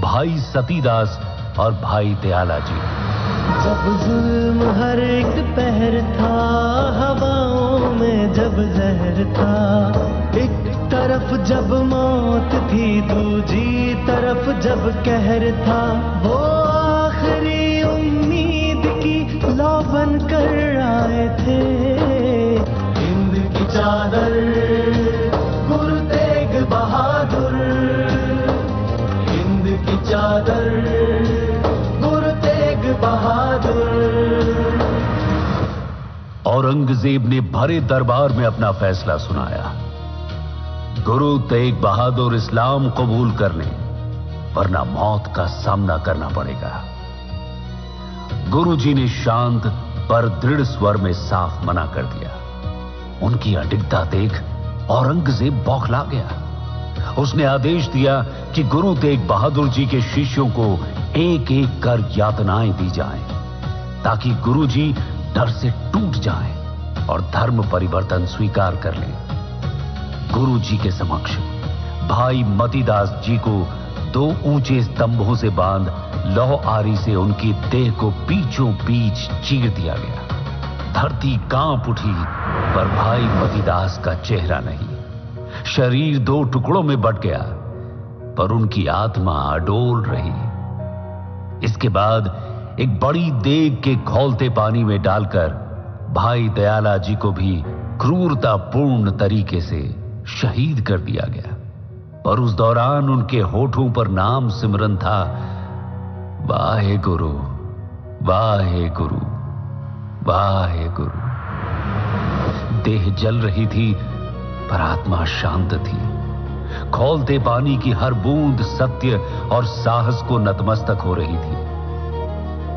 भाई सतीदास और भाई दयाला जी। जब जुल्म हर एक पहर था, हवाओं में जब जहर था, एक तरफ जब मौत थी दूजी तरफ जब कहर था, वो आखिरी उम्मीद की लौ बन कर आए थे। हिंद की चादर गुरु तेग बहादुर, हिंद की चादर गुरु तेग बहादुर। औरंगजेब ने भरे दरबार में अपना फैसला सुनाया। गुरु तेग बहादुर इस्लाम कबूल कर लें, वरना मौत का सामना करना पड़ेगा। गुरुजी ने शांत पर दृढ़ स्वर में साफ मना कर दिया। उनकी अडिगता देख औरंगजेब बौखला गया। उसने आदेश दिया कि गुरु तेग बहादुर जी के शिष्यों को एक एक कर यातनाएं दी जाएं, ताकि गुरुजी डर से टूट जाएं और धर्म परिवर्तन स्वीकार कर लें। गुरुजी के समक्ष भाई मतीदास जी को 2 ऊंचे स्तंभों से बांध लौह आरी से उनकी देह को बीचों बीच चीर दिया गया। धरती कांप उठी, पर भाई मतीदास का चेहरा नहीं। शरीर 2 टुकड़ों में बट गया, पर उनकी आत्मा अडोल रही। इसके बाद एक बड़ी देग के खौलते पानी में डालकर भाई दयाला जी को भी क्रूरतापूर्ण तरीके से शहीद कर दिया गया। पर उस दौरान उनके होठों पर नाम सिमरन था, वाहे गुरु, वाहे गुरु, वाहे गुरु। देह जल रही थी, पर आत्मा शांत थी। खौलते पानी की हर बूंद सत्य और साहस को नतमस्तक हो रही थी।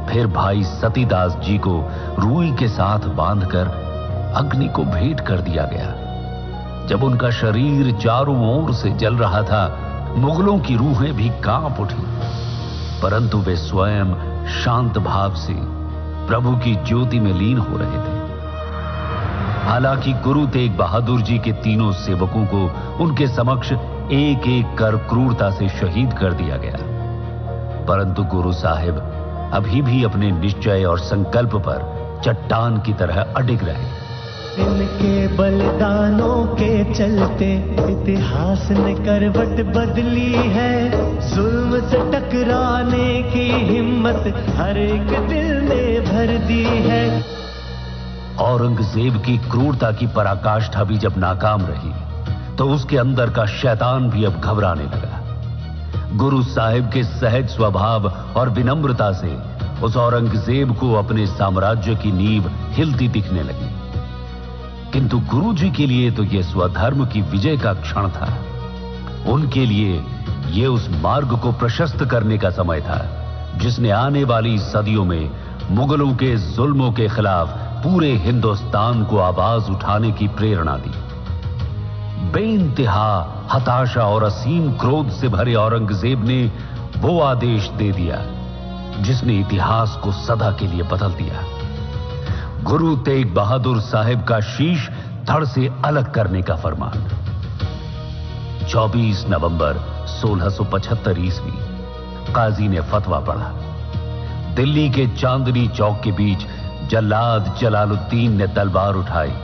फिर भाई सतीदास जी को रूई के साथ बांधकर अग्नि को भेंट कर दिया गया। जब उनका शरीर चारों ओर से जल रहा था, मुगलों की रूहें भी कांप उठी, परंतु वे स्वयं शांत भाव से प्रभु की ज्योति में लीन हो रहे थे। हालांकि गुरु तेग बहादुर जी के तीनों सेवकों को उनके समक्ष एक एक कर क्रूरता से शहीद कर दिया गया, परंतु गुरु साहिब अभी भी अपने निश्चय और संकल्प पर चट्टान की तरह अडिग रहे। इनके बलिदानों के चलते इतिहास ने करवट बदली है। जुल्म से टकराने की हिम्मत हर एक दिल ने भर दी है। औरंगजेब की क्रूरता की पराकाष्ठा भी जब नाकाम रही, तो उसके अंदर का शैतान भी अब घबराने लगा। गुरु साहिब के सहज स्वभाव और विनम्रता से उस औरंगजेब को अपने साम्राज्य की नींव हिलती दिखने लगी। किंतु गुरुजी के लिए तो यह स्वधर्म की विजय का क्षण था। उनके लिए यह उस मार्ग को प्रशस्त करने का समय था जिसने आने वाली सदियों में मुगलों के जुल्मों के खिलाफ पूरे हिंदुस्तान को आवाज उठाने की प्रेरणा दी। बेइंतहा हताशा और असीम क्रोध से भरे औरंगजेब ने वो आदेश दे दिया जिसने इतिहास को सदा के लिए बदल दिया। गुरु तेग बहादुर साहिब का शीश धड़ से अलग करने का फरमान। 24 नवंबर 1675 ईस्वी काजी ने फतवा पढ़ा। दिल्ली के चांदनी चौक के बीच जल्लाद जलालुद्दीन ने तलवार उठाई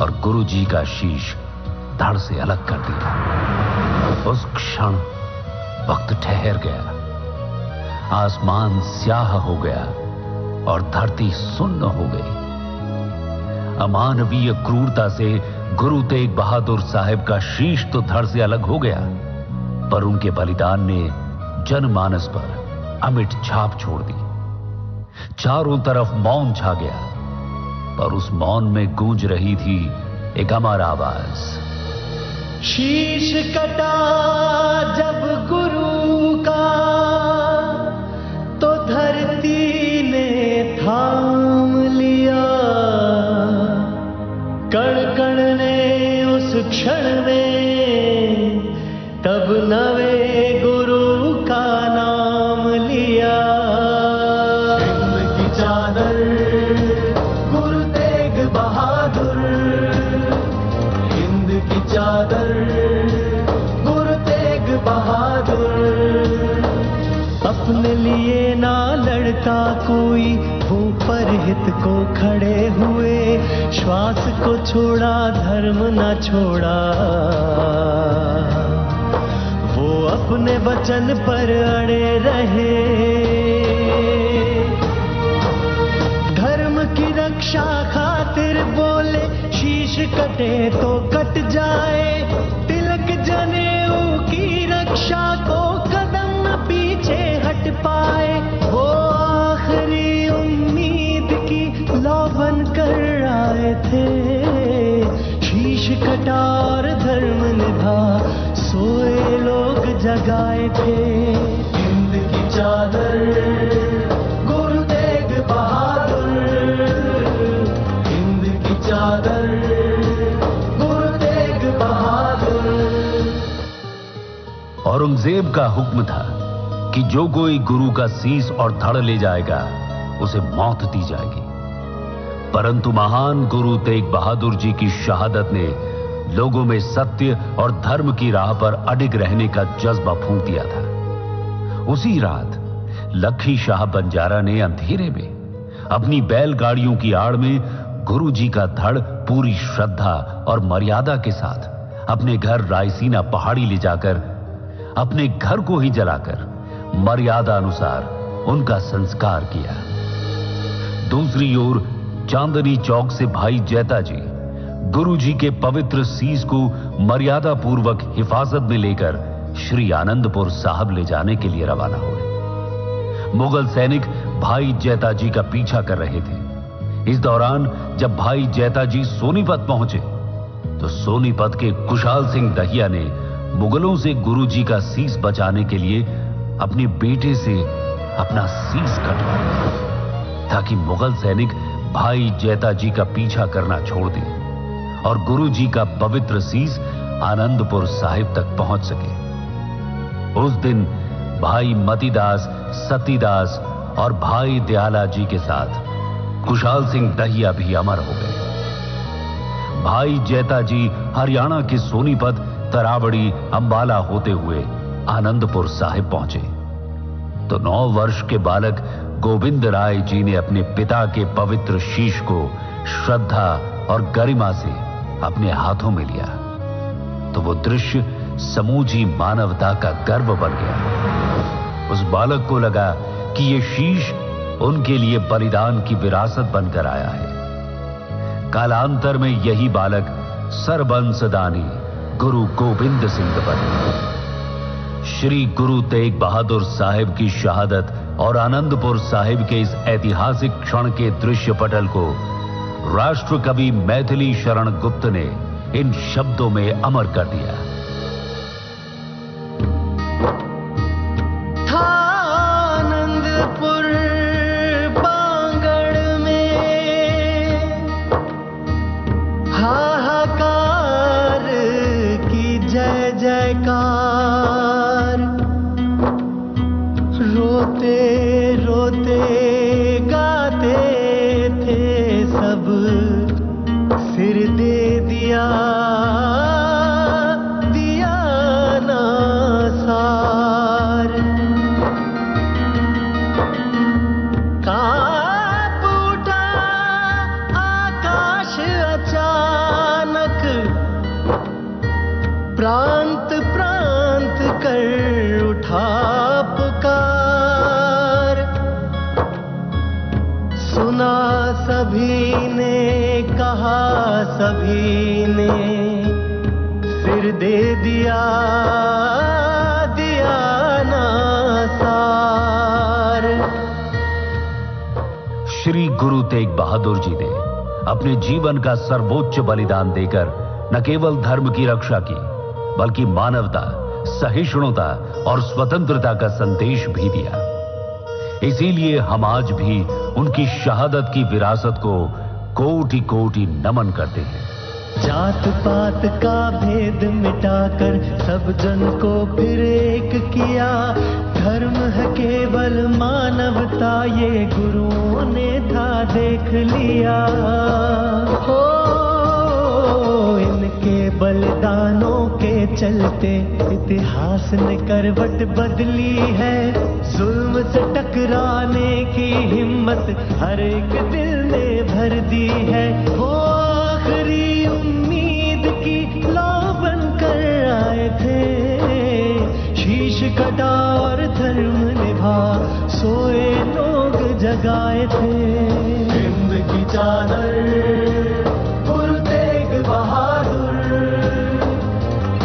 और गुरुजी का शीश धड़ से अलग कर दिया। उस क्षण वक्त ठहर गया, आसमान स्याह हो गया और धरती सुन्न हो गई। अमानवीय क्रूरता से गुरु तेग बहादुर साहिब का शीश तो धड़ से अलग हो गया, पर उनके बलिदान ने जनमानस पर अमिट छाप छोड़ दी। चारों तरफ मौन छा गया, पर उस मौन में गूंज रही थी एक अमर आवाज। शीश कटा जब गुरु का तो धरती ने थाम लिया। कण कण ने उस क्षण में तब नवे गुरु का नाम लिया। हिंद की चादर गुरु तेग बहादुर, हिंद की चादर गुरु तेग बहादुर। अपने लिए ना लड़ता कोई, वो परहित को खड़े हुए। श्वास को छोड़ा धर्म ना छोड़ा, वो अपने वचन पर अड़े रहे। धर्म की रक्षा खातिर बोले, शीश कटे तो कट जाए। तिलक जनेऊ की रक्षा को कदम न पीछे हट पाए। वो आखिरी उम्मीद की लौ बन कर आ आए थे, शीश कटा और धर्म निभा, सोए लोग जगाए थे। हिंद की चादर गुरु तेग बहादुर, हिंद की चादर गुरु तेग बहादुर। औरंगजेब का हुक्म था कि जो कोई गुरु का सीस और धड़ ले जाएगा उसे मौत दी जाएगी, परंतु महान गुरु तेग बहादुर जी की शहादत ने लोगों में सत्य और धर्म की राह पर अडिग रहने का जज्बा फूंक दिया था। उसी रात लखी शाह बंजारा ने अंधेरे में अपनी बैलगाड़ियों की आड़ में गुरु जी का धड़ पूरी श्रद्धा और मर्यादा के साथ अपने घर रायसीना पहाड़ी ले जाकर अपने घर को ही जलाकर मर्यादा अनुसार उनका संस्कार किया। दूसरी ओर चांदनी चौक से भाई जैता जी गुरु जी के पवित्र सीस को मर्यादा पूर्वक हिफाजत में लेकर श्री आनंदपुर साहब ले जाने के लिए रवाना हुए। मुगल सैनिक भाई जैता जी का पीछा कर रहे थे। इस दौरान जब भाई जैता जी सोनीपत पहुंचे तो सोनीपत के कुशाल सिंह दहिया ने मुगलों से गुरु जी का सीस बचाने के लिए अपने बेटे से अपना सीस कटवा लिया ताकि मुगल सैनिक भाई जैता जी का पीछा करना छोड़ दें और गुरु जी का पवित्र सीस आनंदपुर साहिब तक पहुंच सके। उस दिन भाई मतीदास, सतीदास और भाई दयाला जी के साथ कुशाल सिंह दहिया भी अमर हो गए। भाई जैता जी हरियाणा के सोनीपत, तरावड़ी, अंबाला होते हुए आनंदपुर साहिब पहुंचे तो 9 वर्ष के बालक गोविंद राय जी ने अपने पिता के पवित्र शीश को श्रद्धा और गरिमा से अपने हाथों में लिया तो वो दृश्य समूची मानवता का गर्व बन गया। उस बालक को लगा कि ये शीश उनके लिए बलिदान की विरासत बनकर आया है। कालांतर में यही बालक सरबंसदानी गुरु गोविंद सिंह बने। श्री गुरु तेग बहादुर साहिब की शहादत और आनंदपुर साहिब के इस ऐतिहासिक क्षण के दृश्य पटल को राष्ट्र कवि मैथिली शरण गुप्त ने इन शब्दों में अमर कर दिया। आनंदपुर बांगड़ में हाहाकार की जय जयकार, रोते रोते गाते थे सब, सिर दे दिया दिया ना सार। कांप उठा आकाश अचानक, प्रांत प्रांत कर उठा पुकार। सुना सभी ने, कहा सभी ने, सिर दे दिया दिया ना सार। श्री गुरु तेग बहादुर जी ने अपने जीवन का सर्वोच्च बलिदान देकर न केवल धर्म की रक्षा की बल्कि मानवता, सहिष्णुता और स्वतंत्रता का संदेश भी दिया। इसीलिए हम आज भी उनकी शहादत की विरासत को कोटि कोटि नमन करते हैं। जात पात का भेद मिटाकर सब जन को फिर एक किया, धर्म है केवल मानवता ये गुरुओं ने था देख लिया। हो इनके बलिदानों के चलते इतिहास ने करवट बदली है, जुल्म से टकराने की हिम्मत हर एक दिल ने भर दी है। हो आखिरी उम्मीद की लौ बनकर आए थे, शीश कटा और धर्म निभा, सोए लोग जगाए थे। हिंद की चादर गुरु तेग बहादुर,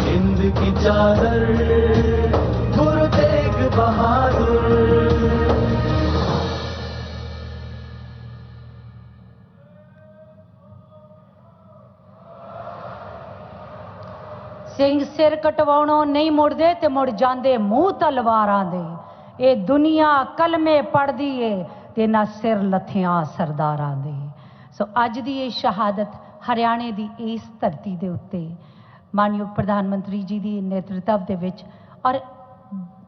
हिंद की चादर गुरु तेग बहादुर। ਸਿੰਘ ਸਿਰ ਕਟਵਾਉਣੋਂ ਨਹੀਂ ਮੁੜਦੇ ਤੇ ਮੁੜ ਜਾਂਦੇ ਮੂੰਹ ਤਲਵਾਰਾਂ ਦੇ। ਇਹ ਦੁਨੀਆ ਕਲਮੇ ਪੜਦੀ ਏ ਤੇ ਨਾ ਸਿਰ ਲੱਥਿਆਂ ਸਰਦਾਰਾਂ ਦੇ। ਸੋ ਅੱਜ ਦੀ ਇਹ ਸ਼ਹਾਦਤ ਹਰਿਆਣੇ ਦੀ ਇਸ ਧਰਤੀ ਦੇ ਉੱਤੇ ਮਾਨਯੋਗ ਪ੍ਰਧਾਨ ਮੰਤਰੀ ਜੀ ਦੀ ਨੇਤਰਤਵ ਦੇ ਵਿੱਚ, ਔਰ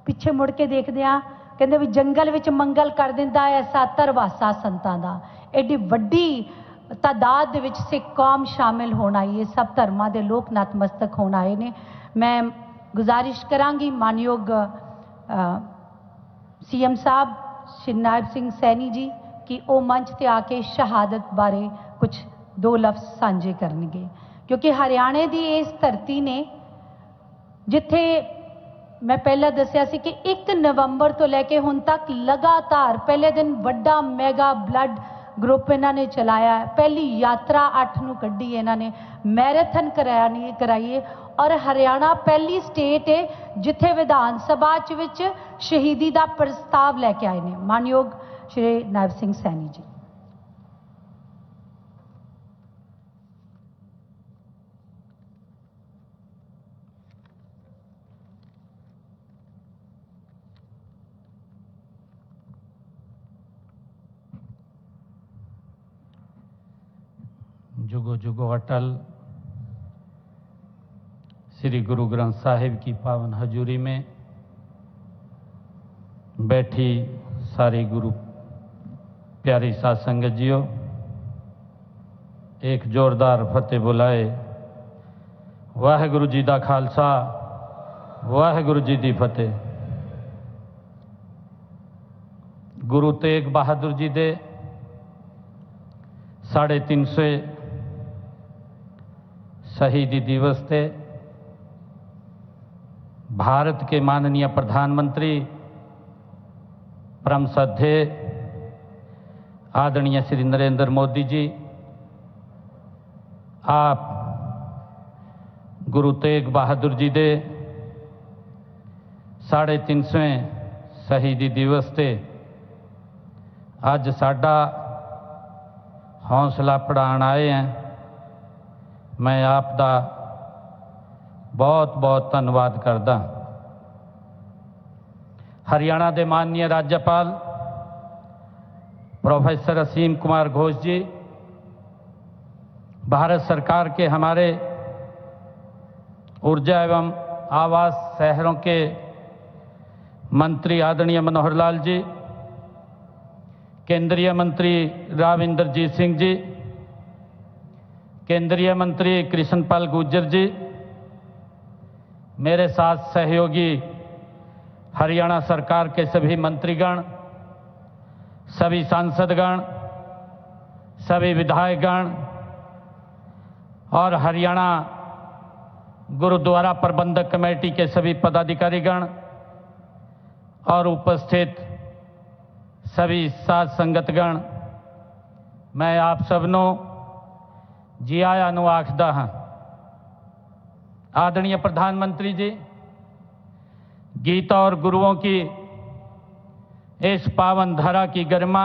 ਪਿੱਛੇ ਮੁੜ ਕੇ ਦੇਖਦੇ ਆ ਕਹਿੰਦੇ ਵੀ ਜੰਗਲ ਵਿੱਚ ਮੰਗਲ ਕਰ ਦਿੰਦਾ ਐਸਾ ਧਰਵਾਸਾ ਸੰਤਾਂ ਦਾ। ਐਡੀ ਵੱਡੀ ਤਾਦਾਦ ਦੇ ਵਿੱਚ ਸਿੱਖ ਕੌਮ ਸ਼ਾਮਿਲ ਹੋਣ ਆਈ ਹੈ, ਸਭ ਧਰਮਾਂ ਦੇ ਲੋਕ ਨਤਮਸਤਕ ਹੋਣ ਆਏ ਨੇ। ਮੈਂ ਗੁਜ਼ਾਰਿਸ਼ ਕਰਾਂਗੀ ਮਾਨਯੋਗ ਸੀਐਮ ਸਾਹਿਬ ਸ਼੍ਰੀ ਨਾਇਬ ਸਿੰਘ ਸੈਣੀ ਜੀ ਕਿ ਉਹ ਮੰਚ ਤੇ ਆ ਕੇ ਸ਼ਹਾਦਤ ਬਾਰੇ ਕੁਝ ਦੋ ਲਫ਼ਜ਼ ਸਾਂਝੇ ਕਰਨਗੇ, ਕਿਉਂਕਿ ਹਰਿਆਣੇ ਦੀ ਇਸ ਧਰਤੀ ਨੇ ਜਿੱਥੇ ਮੈਂ ਪਹਿਲਾਂ ਦੱਸਿਆ ਸੀ ਕਿ 1 ਨਵੰਬਰ ਤੋਂ ਲੈ ਕੇ ਹੁਣ ਤੱਕ ਲਗਾਤਾਰ ਪਹਿਲੇ ਦਿਨ ਵੱਡਾ ਮੈਗਾ ਬਲੱਡ ਗਰੁੱਪ ਇਹਨਾਂ ਨੇ ਚਲਾਇਆ ਹੈ, ਪਹਿਲੀ ਯਾਤਰਾ 8 ਨੂੰ ਕੱਢੀ ਇਹਨਾਂ ਨੇ, ਮੈਰਾਥਨ ਕਰਾਈ ਹੈ ਔਰ ਹਰਿਆਣਾ ਪਹਿਲੀ ਸਟੇਟ ਹੈ ਜਿੱਥੇ ਵਿਧਾਨ ਸਭਾ ਚ ਵਿੱਚ ਸ਼ਹੀਦੀ ਦਾ ਪ੍ਰਸਤਾਵ ਲੈ ਕੇ ਆਏ ਨੇ ਮਾਨਯੋਗ ਸ਼੍ਰੀ ਨਾਇਬ ਸਿੰਘ ਸੈਣੀ ਜੀ। जुगो जुगो अटल श्री गुरु ग्रंथ साहिब की पावन हजूरी में बैठी सारी गुरु प्यारी साध संगत जियो, एक जोरदार फतेह बुलाए। वाहिगुरु जी दा खालसा, वाहिगुरु जी दी फतेह। गुरु तेग बहादुर जी दे 350 शहीदी दिवस थे। भारत के माननीय प्रधानमंत्री परम श्रद्धेय आदरणीय श्री नरेंद्र मोदी जी, आप गुरु तेग बहादुर जी दे 350वें शहीदी दिवस थे अज साडा हौसला बढ़ाण आए हैं। मैं आप दा बहुत बहुत धन्यवाद करदा। हरियाणा के माननीय राज्यपाल प्रोफेसर असीम कुमार घोष जी, भारत सरकार के हमारे ऊर्जा एवं आवास शहरों के मंत्री आदरणीय मनोहर लाल जी, केंद्रीय मंत्री राव इंद्रजीत सिंह जी, केंद्रीय मंत्री कृष्णपाल गुर्जर जी, मेरे साथ सहयोगी हरियाणा सरकार के सभी मंत्रीगण, सभी सांसदगण, सभी विधायकगण और हरियाणा गुरुद्वारा प्रबंधक कमेटी के सभी पदाधिकारीगण और उपस्थित सभी साध संगतगण, मैं आप सबनों जी आया नु आखदा हाँ। आदरणीय प्रधानमंत्री जी, गीता और गुरुओं की इस पावन धरा की गरिमा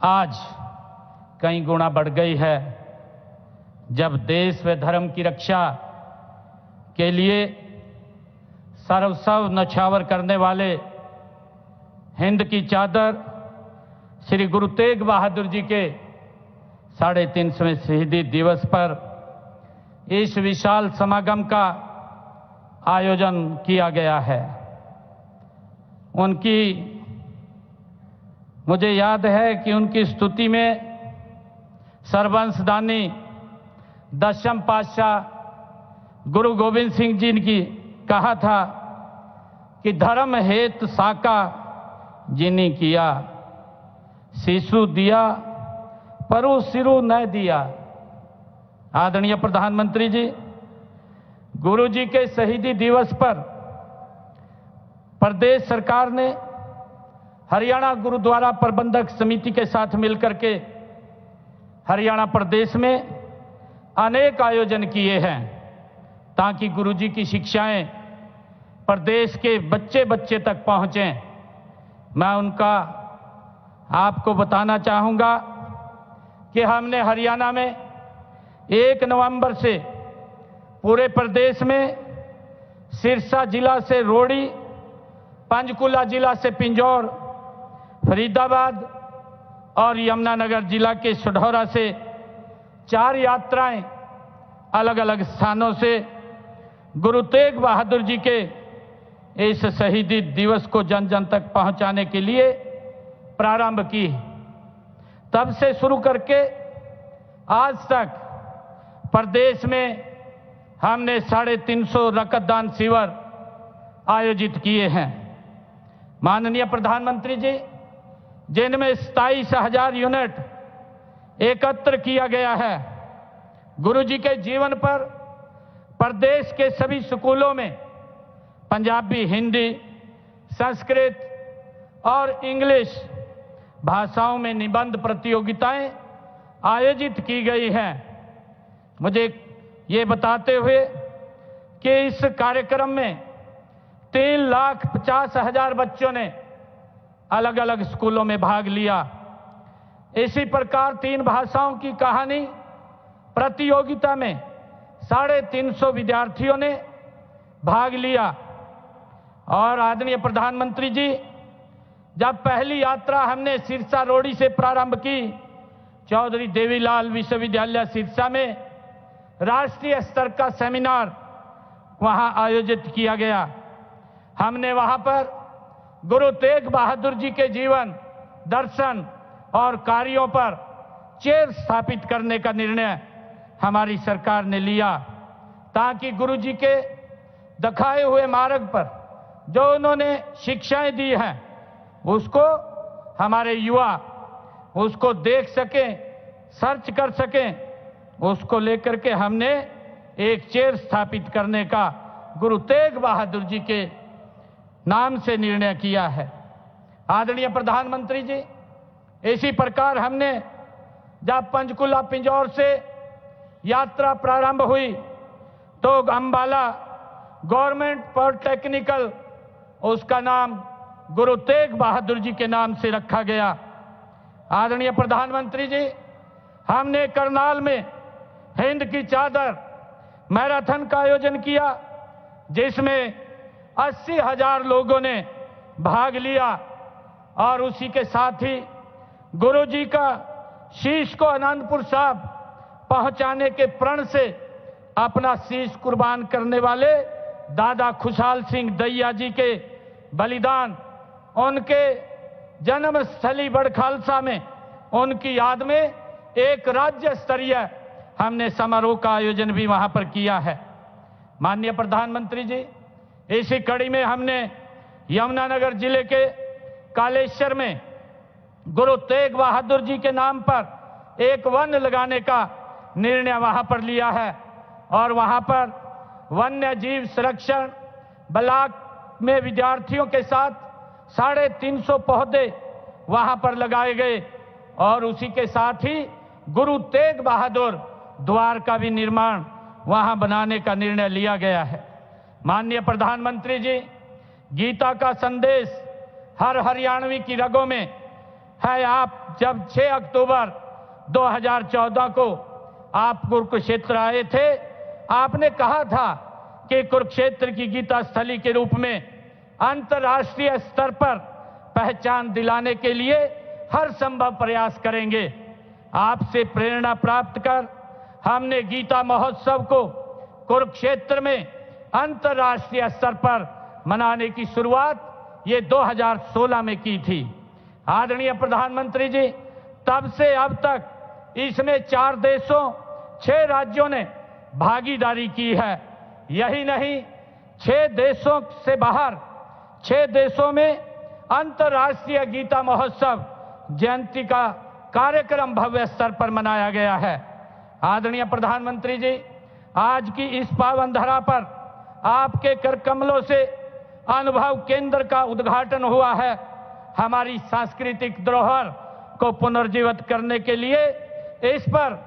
आज कई गुना बढ़ गई है, जब देश व धर्म की रक्षा के लिए सर्वस्व न्यौछावर करने वाले हिंद की चादर श्री गुरु तेग बहादुर जी के 350वें शहीदी दिवस पर इस विशाल समागम का आयोजन किया गया है। उनकी मुझे याद है कि उनकी स्तुति में सर्वंशदानी दशम पातशाह गुरु गोविंद सिंह जी ने कहा था कि धर्म हेत साका जिनी किया, शिशु दिया परु सिरु न दिया। आदरणीय प्रधानमंत्री जी, गुरु जी के शहीदी दिवस पर प्रदेश सरकार ने हरियाणा गुरुद्वारा प्रबंधक समिति के साथ मिलकर के हरियाणा प्रदेश में अनेक आयोजन किए हैं ताकि गुरु जी की शिक्षाएं प्रदेश के बच्चे बच्चे तक पहुंचें। मैं उनका आपको बताना चाहूँगा कि हमने हरियाणा में 1 नवंबर से पूरे प्रदेश में सिरसा जिला से रोड़ी, पंचकुला जिला से पिंजौर, फरीदाबाद और यमुनानगर जिला के सुढौरा से 4 यात्राएं अलग अलग स्थानों से गुरु तेग बहादुर जी के इस शहीदी दिवस को जन जन तक पहुंचाने के लिए प्रारंभ की। तब से शुरू करके आज तक प्रदेश में हमने 350 रक्तदान शिविर आयोजित किए हैं। माननीय प्रधानमंत्री जी, जिनमें 27,000 यूनिट एकत्र किया गया है। गुरु जी के जीवन पर प्रदेश के सभी स्कूलों में पंजाबी, हिंदी, संस्कृत और इंग्लिश भाषाओं में निबंध प्रतियोगिताएं आयोजित की गई हैं। मुझे ये बताते हुए कि इस कार्यक्रम में 3,50,000 बच्चों ने अलग अलग स्कूलों में भाग लिया। इसी प्रकार 3 भाषाओं की कहानी प्रतियोगिता में 350 विद्यार्थियों ने भाग लिया। और आदरणीय प्रधानमंत्री जी, जब पहली यात्रा हमने सिरसा रोड़ी से प्रारंभ की, चौधरी देवीलाल विश्वविद्यालय सिरसा में राष्ट्रीय स्तर का सेमिनार वहां आयोजित किया गया। हमने वहां पर गुरु तेग बहादुर जी के जीवन, दर्शन और कार्यों पर चेयर स्थापित करने का निर्णय हमारी सरकार ने लिया, ताकि गुरु जी के दिखाए हुए मार्ग पर जो उन्होंने शिक्षाएं दी हैं उसको हमारे युवा उसको देख सकें, सर्च कर सकें। उसको लेकर के हमने एक चेयर स्थापित करने का गुरु तेग बहादुर जी के नाम से निर्णय किया है। आदरणीय प्रधानमंत्री जी, इसी प्रकार हमने जब पंचकुला पिंजौर से यात्रा प्रारंभ हुई तो अंबाला गवर्नमेंट पॉलिटेक्निकल, उसका नाम गुरु तेग बहादुर जी के नाम से रखा गया। आदरणीय प्रधानमंत्री जी, हमने करनाल में हिंद की चादर मैराथन का आयोजन किया, जिसमें 80,000 लोगों ने भाग लिया। और उसी के साथ ही गुरु जी का शीश को आनंदपुर साहब पहुंचाने के प्रण से अपना शीश कुर्बान करने वाले दादा खुशहाल सिंह दैया जी के बलिदान, उनके जन्मस्थली बड़खालसा में उनकी याद में एक राज्य स्तरीय हमने समारोह का आयोजन भी वहां पर किया है। माननीय प्रधानमंत्री जी, इसी कड़ी में हमने यमुनानगर जिले के कालेश्वर में गुरु तेग बहादुर जी के नाम पर एक वन लगाने का निर्णय वहां पर लिया है। और वहां पर वन्य जीव संरक्षण ब्लॉक में विद्यार्थियों के साथ 350 पौधे वहां पर लगाए गए। और उसी के साथ ही गुरु तेग बहादुर द्वार का भी निर्माण वहां बनाने का निर्णय लिया गया है। माननीय प्रधानमंत्री जी, गीता का संदेश हर हरियाणवी की रगों में है। आप जब 6 अक्टूबर 2014 को आप कुरुक्षेत्र आए थे, आपने कहा था कि कुरुक्षेत्र की गीता स्थली के रूप में अंतर्राष्ट्रीय स्तर पर पहचान दिलाने के लिए हर संभव प्रयास करेंगे। आपसे प्रेरणा प्राप्त कर हमने गीता महोत्सव को कुरुक्षेत्र में अंतर्राष्ट्रीय स्तर पर मनाने की शुरुआत ये 2016 में की थी। आदरणीय प्रधानमंत्री जी, तब से अब तक इसमें 4 देशों 6 राज्यों ने भागीदारी की है। यही नहीं, 6 देशों से बाहर 6 देशों में अंतर्राष्ट्रीय गीता महोत्सव जयंती का कार्यक्रम भव्य स्तर पर मनाया गया है। आदरणीय प्रधानमंत्री जी, आज की इस पावन धरा पर आपके कर कमलों से अनुभव केंद्र का उद्घाटन हुआ है। हमारी सांस्कृतिक धरोहर को पुनर्जीवित करने के लिए इस पर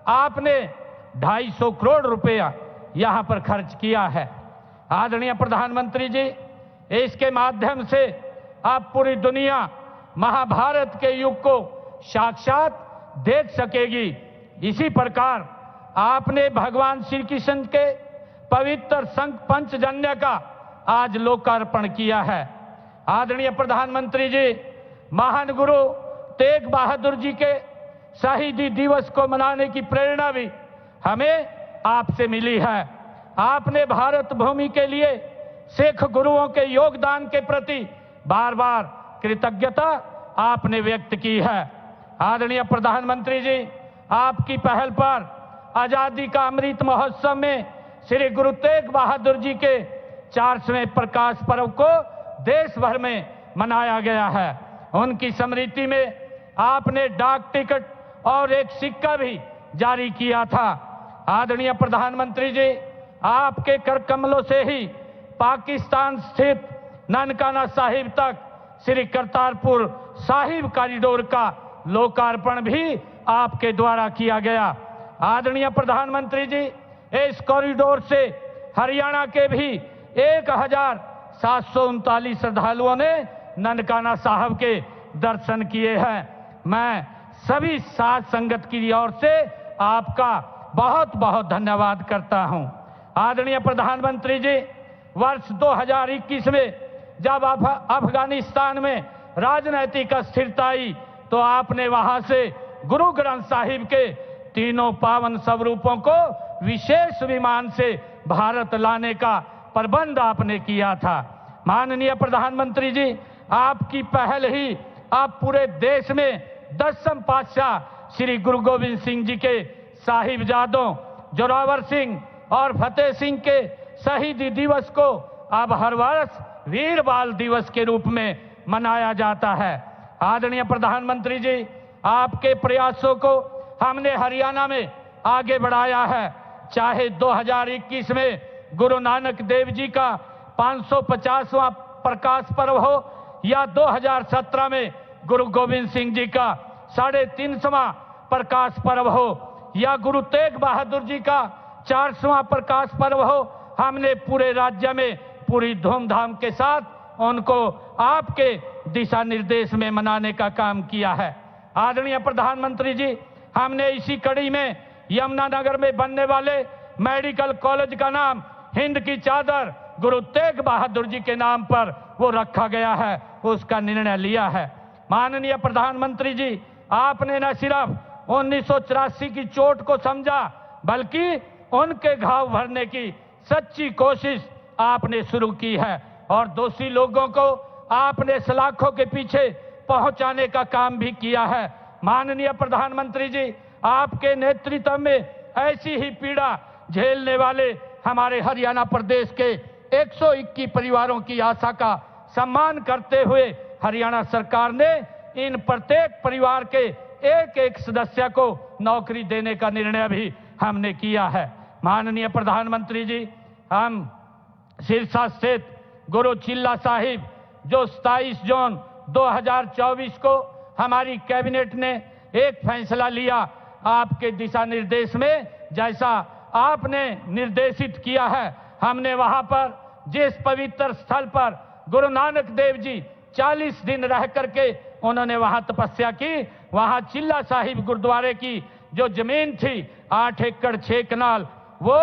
आपने 250 करोड़ रुपया यहां पर खर्च किया है। आदरणीय प्रधानमंत्री जी, इसके माध्यम से अब पूरी दुनिया महाभारत के युग को साक्षात देख सकेगी। इसी प्रकार आपने भगवान श्री कृष्ण के पवित्र संघ पंचजन्य का आज लोकार्पण किया है। आदरणीय प्रधानमंत्री जी, महान गुरु तेग बहादुर जी के शहीदी दिवस को मनाने की प्रेरणा भी हमें आपसे मिली है। आपने भारत भूमि के लिए सिख गुरुओं के योगदान के प्रति बार बार कृतज्ञता आपने व्यक्त की है। आदरणीय प्रधानमंत्री जी, आपकी पहल पर आजादी का अमृत महोत्सव में श्री गुरु तेग बहादुर जी के 400वें प्रकाश पर्व को देश भर में मनाया गया है। उनकी स्मृति में आपने डाक टिकट और एक सिक्का भी जारी किया था। आदरणीय प्रधानमंत्री जी, आपके कर कमलों से ही पाकिस्तान स्थित ननकाना साहिब तक श्री करतारपुर साहिब कॉरिडोर का लोकार्पण भी आपके द्वारा किया गया। आदरणीय प्रधानमंत्री जी, इस कॉरिडोर से हरियाणा के भी 1739 श्रद्धालुओं ने ननकाना साहब के दर्शन किए हैं। मैं सभी साध संगत की ओर से आपका बहुत बहुत धन्यवाद करता हूं। आदरणीय प्रधानमंत्री जी, वर्ष 2021 में जब अफगानिस्तान में राजनीतिक अस्थिरता आई तो आपने वहां से गुरु ग्रंथ साहिब के तीनों पावन स्वरूपों को विशेष विमान से भारत लाने का प्रबंध आपने किया था। माननीय प्रधानमंत्री जी, आपकी पहल ही अब पूरे देश में 10वें पातशाह श्री गुरु गोविंद सिंह जी के साहिबजादों जोरावर सिंह और फतेह सिंह के शहीदी दिवस को अब हर वर्ष वीर बाल दिवस के रूप में मनाया जाता है। आदरणीय प्रधानमंत्री जी, आपके प्रयासों को हमने हरियाणा में आगे बढ़ाया है। चाहे 2021 में गुरु नानक देव जी का 550वां प्रकाश पर्व हो या 2017 में गुरु गोविंद सिंह जी का 350वां प्रकाश पर्व हो या गुरु तेग बहादुर जी का 400वां प्रकाश पर्व हो, हमने पूरे राज्य में पूरी धूमधाम के साथ उनको आपके दिशा निर्देश में मनाने का काम किया है। आदरणीय प्रधानमंत्री जी, हमने इसी कड़ी में यमुनानगर में बनने वाले मेडिकल कॉलेज का नाम हिंद की चादर गुरु तेग बहादुर जी के नाम पर वो रखा गया है, उसका निर्णय लिया है। माननीय प्रधानमंत्री जी, आपने न सिर्फ 1984 की चोट को समझा बल्कि उनके घाव भरने की सच्ची कोशिश आपने शुरू की है और दोषी लोगों को आपने सलाखों के पीछे पहुंचाने का काम भी किया है। माननीय प्रधानमंत्री जी, आपके नेतृत्व में ऐसी ही पीड़ा झेलने वाले हमारे हरियाणा प्रदेश के 121 परिवारों की आशा का सम्मान करते हुए हरियाणा सरकार ने इन प्रत्येक परिवार के एक एक सदस्य को नौकरी देने का निर्णय भी हमने किया है। माननीय प्रधानमंत्री जी, हम सिरसा स्थित गुरु चिल्ला साहिब जो 27 जून 2024 को हमारी कैबिनेट ने एक फैसला लिया, आपके दिशा निर्देश में जैसा आपने निर्देशित किया है, हमने वहां पर जिस पवित्र स्थल पर गुरु नानक देव जी 40 दिन रह करके उन्होंने वहां तपस्या की, वहां चिल्ला साहिब गुरुद्वारे की जो जमीन थी 8 एकड़ 6 कनाल, वो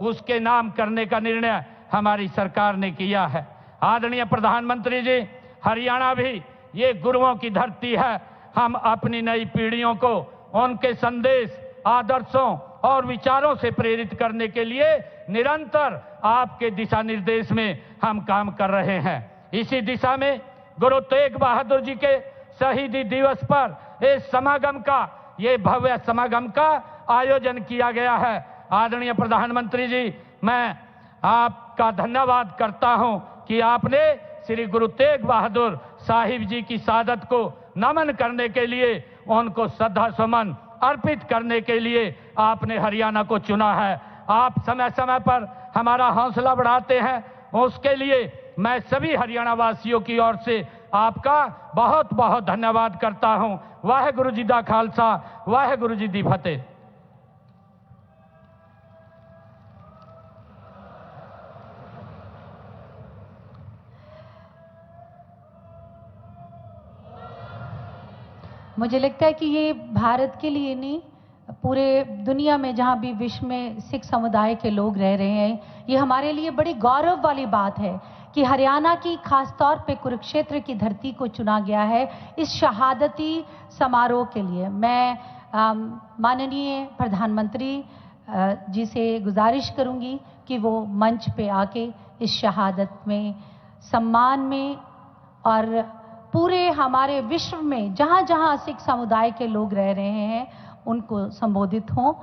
उसके नाम करने का निर्णय हमारी सरकार ने किया है। आदरणीय प्रधानमंत्री जी, हरियाणा भी ये गुरुओं की धरती है। हम अपनी नई पीढ़ियों को उनके संदेश, आदर्शों और विचारों से प्रेरित करने के लिए निरंतर आपके दिशा निर्देश में हम काम कर रहे हैं। इसी दिशा में गुरु तेग बहादुर जी के शहीदी दिवस पर इस समागम का, ये भव्य समागम का आयोजन किया गया है। आदरणीय प्रधानमंत्री जी, मैं आपका धन्यवाद करता हूं कि आपने श्री गुरु तेग बहादुर साहिब जी की शहादत को नमन करने के लिए, उनको श्रद्धा सुमन अर्पित करने के लिए आपने हरियाणा को चुना है। आप समय समय पर हमारा हौसला बढ़ाते हैं, उसके लिए मैं सभी हरियाणा वासियों की ओर से आपका बहुत बहुत धन्यवाद करता हूं। वाहेगुरु जी दा खालसा, वाहेगुरु जी दी फतेह। मुझे लगता है कि ये भारत के लिए नहीं, पूरे दुनिया में जहाँ भी विश्व में सिख समुदाय के लोग रह रहे हैं, ये हमारे लिए बड़ी गौरव वाली बात है कि हरियाणा की खास तौर पे कुरुक्षेत्र की धरती को चुना गया है इस शहादती समारोह के लिए। मैं माननीय प्रधानमंत्री जी से गुजारिश करूंगी कि वो मंच पे आके इस शहादत में, सम्मान में और पूरे हमारे विश्व में जहाँ जहाँ सिख समुदाय के लोग रह रहे हैं उनको संबोधित हों।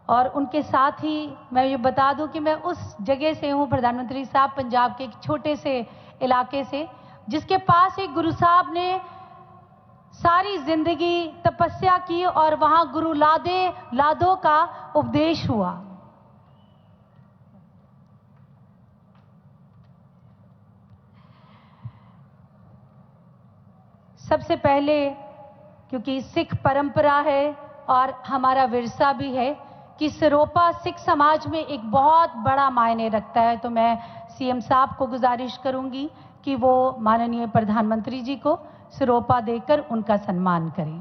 और उनके साथ ही मैं ये बता दूं कि मैं उस जगह से हूँ, प्रधानमंत्री साहब, पंजाब के एक छोटे से इलाके से, जिसके पास एक गुरु साहब ने सारी जिंदगी तपस्या की और वहां गुरु लादो का उपदेश हुआ। सबसे पहले, क्योंकि सिख परंपरा है और हमारा विरसा भी है कि सिरोपा सिख समाज में एक बहुत बड़ा मायने रखता है, तो मैं सीएम साहब को गुजारिश करूंगी कि वो माननीय प्रधानमंत्री जी को सिरोपा देकर उनका सम्मान करें।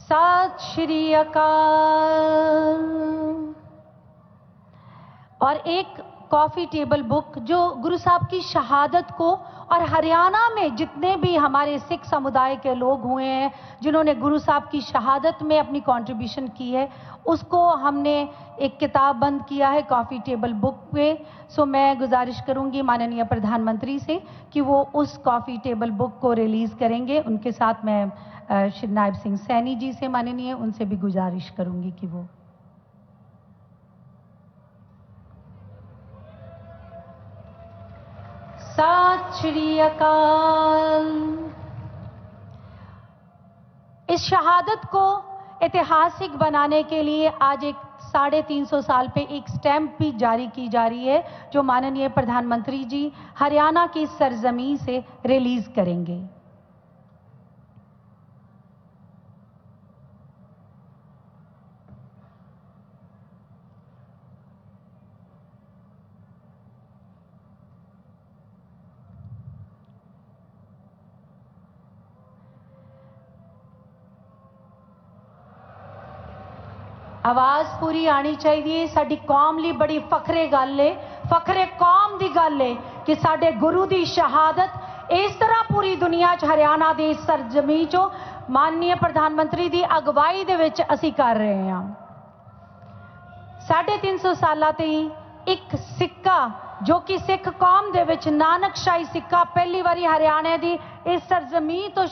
सत श्री अकाल। और एक कॉफी टेबल बुक जो गुरु साहब की शहादत को, और हरियाणा में जितने भी हमारे सिख समुदाय के लोग हुए हैं जिन्होंने गुरु साहब की शहादत में अपनी कंट्रीब्यूशन की है, उसको हमने एक किताब बंद किया है कॉफी टेबल बुक पे। सो मैं गुजारिश करूंगी माननीय प्रधानमंत्री से कि वो उस कॉफी टेबल बुक को रिलीज करेंगे। उनके साथ मैं श्री नायब सिंह सैनी जी से, माननीय, उनसे भी गुजारिश करूंगी कि वो सत श्री अकाल। इस शहादत को ऐतिहासिक बनाने के लिए आज एक 350 साल पे एक स्टैंप भी जारी की जा रही है जो माननीय प्रधानमंत्री जी हरियाणा की सरजमीं से रिलीज करेंगे। आवाज पूरी आनी चाहिए। साडी कौम ली बड़ी फखरे गल है, फखरे कौम दी गल है कि साडे गुरु दी शहादत इस तरह पूरी दुनिया च हरियाणा दी सरजमीं चो माननीय प्रधानमंत्री दी अगवाई दे विच असीं कर रहे हैं। 350 सालां ते एक सिक्का जो कि सिख कौम दे विच नानकशाही सिक्का पहली बारी हरियाणा दी इस सरजमीं तो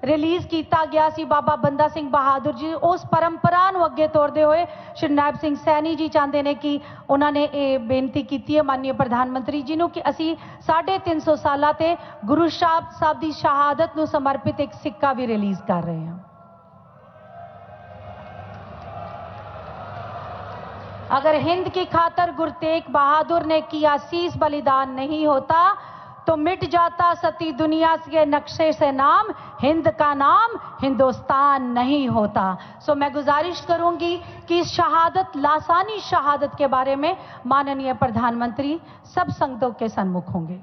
रिलीज किया गया सी बाबा बंदा सिंह बहादुर जी। उस परंपरा नूं अगे तोड़ते हुए श्री नायब सिंह सैनी जी चाहते हैं कि उन्होंने ये बेनती की है माननीय प्रधानमंत्री जी नूं कि असी 350 सालां ते गुरु साहब की शहादत नूं समर्पित एक सिक्का भी रिलीज कर रहे हैं। अगर हिंद की खातर गुरु तेग बहादुर ने किया शीस बलिदान नहीं होता तो मिट जाता सती दुनिया के नक्शे से नाम, हिंद का नाम हिंदुस्तान नहीं होता। सो मैं गुजारिश करूंगी कि इस शहादत, लासानी शहादत के बारे में माननीय प्रधानमंत्री सब संगतों के सन्मुख होंगे।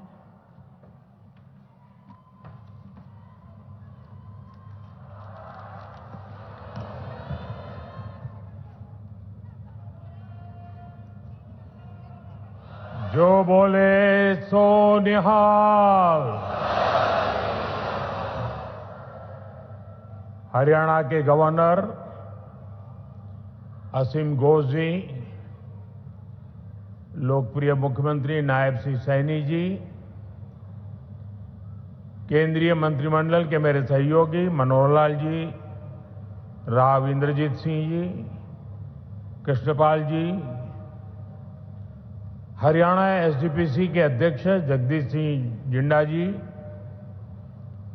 जो बोले सो निहाल। हरियाणा के गवर्नर असीम घोष जी, लोकप्रिय मुख्यमंत्री नायब सिंह सैनी जी, केंद्रीय मंत्रिमंडल के मेरे सहयोगी मनोहर लाल जी, राव इंद्रजीत सिंह जी, कृष्णपाल जी, हरियाणा एसजीपीसी के अध्यक्ष जगदीश सिंह जिंडा जी,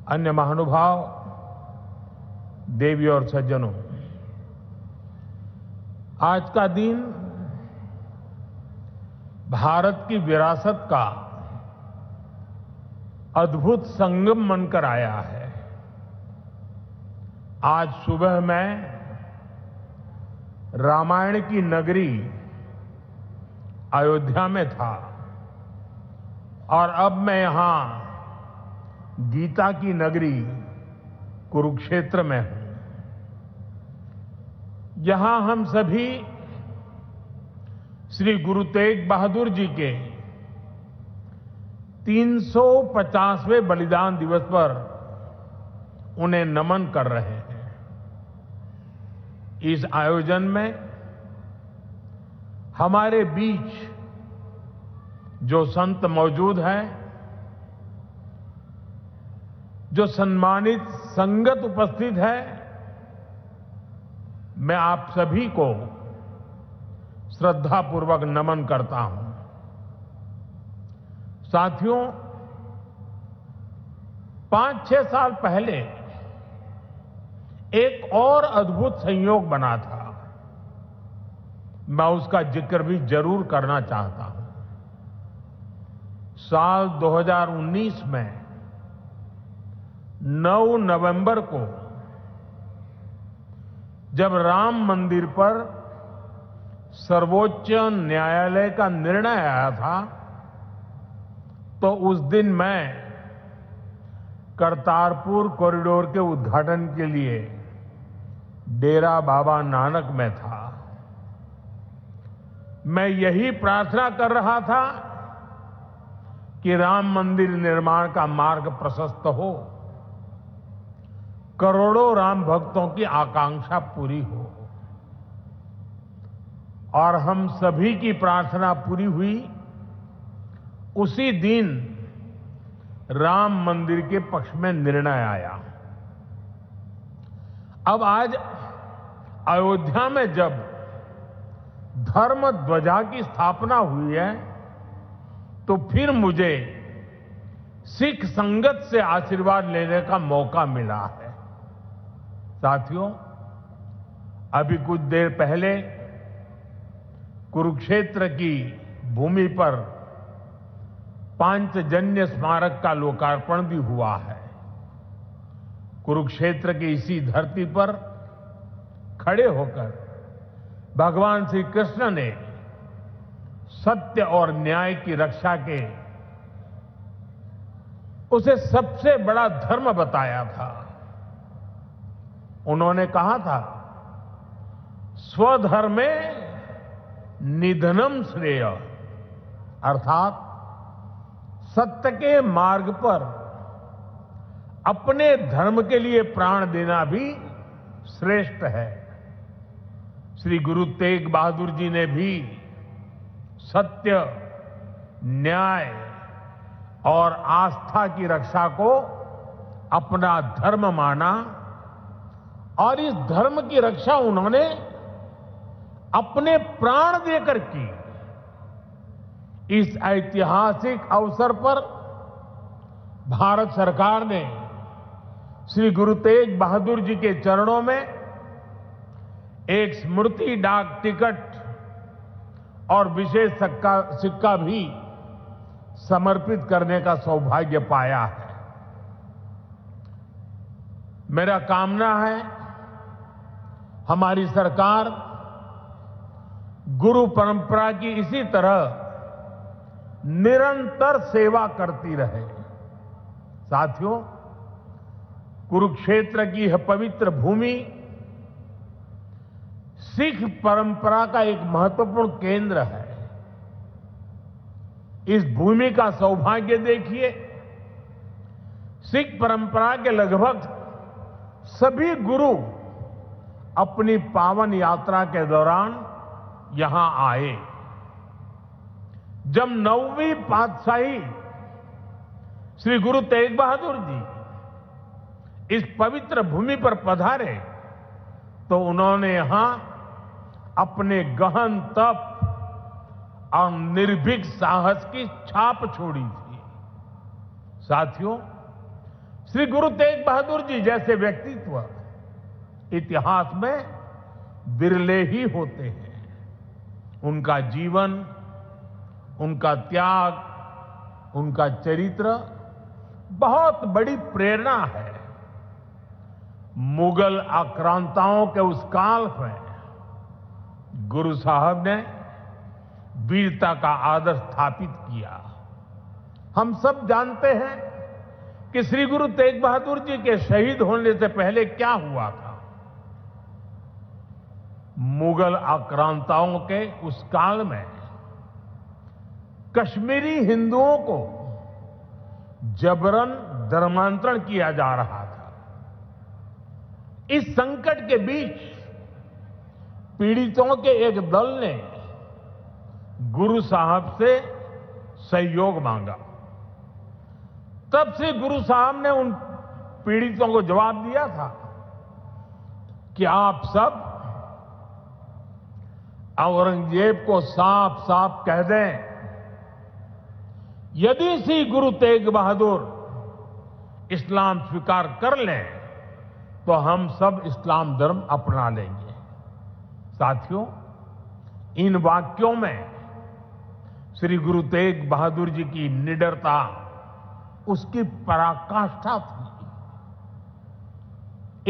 अन्य महानुभाव, देवी और सज्जनों, आज का दिन भारत की विरासत का अद्भुत संगम बनकर आया है। आज सुबह मैं रामायण की नगरी अयोध्या में था और अब मैं यहां गीता की नगरी कुरुक्षेत्र में हूं। यहां हम सभी श्री गुरु तेग बहादुर जी के 350वें बलिदान दिवस पर उन्हें नमन कर रहे हैं। इस आयोजन में हमारे बीच जो संत मौजूद हैं, जो सम्मानित संगत उपस्थित है, मैं आप सभी को श्रद्धापूर्वक नमन करता हूं। साथियों, 5-6 साल पहले एक और अद्भुत संयोग बना था। मैं उसका जिक्र भी जरूर करना चाहता हूं। साल 2019 में 9 नवंबर को जब राम मंदिर पर सर्वोच्च न्यायालय का निर्णय आया था, तो उस दिन मैं करतारपुर कॉरिडोर के उद्घाटन के लिए डेरा बाबा नानक में था। मैं यही प्रार्थना कर रहा था कि राम मंदिर निर्माण का मार्ग प्रशस्त हो, करोड़ों राम भक्तों की आकांक्षा पूरी हो। और हम सभी की प्रार्थना पूरी हुई। उसी दिन राम मंदिर के पक्ष में निर्णय आया। अब आज अयोध्या में जब धर्म ध्वजा की स्थापना हुई है, तो फिर मुझे सिख संगत से आशीर्वाद लेने का मौका मिला है। साथियों, अभी कुछ देर पहले कुरुक्षेत्र की भूमि पर पांचजन्य स्मारक का लोकार्पण भी हुआ है। कुरुक्षेत्र की इसी धरती पर खड़े होकर भगवान श्री कृष्ण ने सत्य और न्याय की रक्षा के उसे सबसे बड़ा धर्म बताया था। उन्होंने कहा था, स्वधर्मे निधनम श्रेय, अर्थात सत्य के मार्ग पर अपने धर्म के लिए प्राण देना भी श्रेष्ठ है। श्री गुरु तेग बहादुर जी ने भी सत्य, न्याय और आस्था की रक्षा को अपना धर्म माना, और इस धर्म की रक्षा उन्होंने अपने प्राण देकर की। इस ऐतिहासिक अवसर पर भारत सरकार ने श्री गुरु तेग बहादुर जी के चरणों में एक स्मृति डाक टिकट और विशेष सिक्का भी समर्पित करने का सौभाग्य पाया है। मेरा कामना है हमारी सरकार गुरु परंपरा की इसी तरह निरंतर सेवा करती रहे। साथियों, कुरुक्षेत्र की यह पवित्र भूमि सिख परंपरा का एक महत्वपूर्ण केंद्र है। इस भूमि का सौभाग्य देखिए, सिख परंपरा के लगभग सभी गुरु अपनी पावन यात्रा के दौरान यहां आए। जब 9वीं पातशाही श्री गुरु तेग बहादुर जी इस पवित्र भूमि पर पधारे, तो उन्होंने यहां अपने गहन तप और निर्भीक साहस की छाप छोड़ी थी। साथियों, श्री गुरु तेग बहादुर जी जैसे व्यक्तित्व इतिहास में विरले ही होते हैं। उनका जीवन, उनका त्याग, उनका चरित्र बहुत बड़ी प्रेरणा है। मुगल आक्रांताओं के उस काल में गुरु साहब ने वीरता का आदर्श स्थापित किया। हम सब जानते हैं कि श्री गुरु तेग बहादुर जी के शहीद होने से पहले क्या हुआ था। मुगल आक्रांताओं के उस काल में कश्मीरी हिंदुओं को जबरन धर्मांतरण किया जा रहा था। इस संकट के बीच पीड़ितों के एक दल ने गुरु साहब से सहयोग मांगा। तब से गुरु साहब ने उन पीड़ितों को जवाब दिया था कि आप सब औरंगजेब को साफ साफ कह दें, यदि श्री गुरु तेग बहादुर इस्लाम स्वीकार कर लें तो हम सब इस्लाम धर्म अपना लेंगे। साथियों, इन वाक्यों में श्री गुरु तेग बहादुर जी की निडरता, उसकी पराकाष्ठा थी।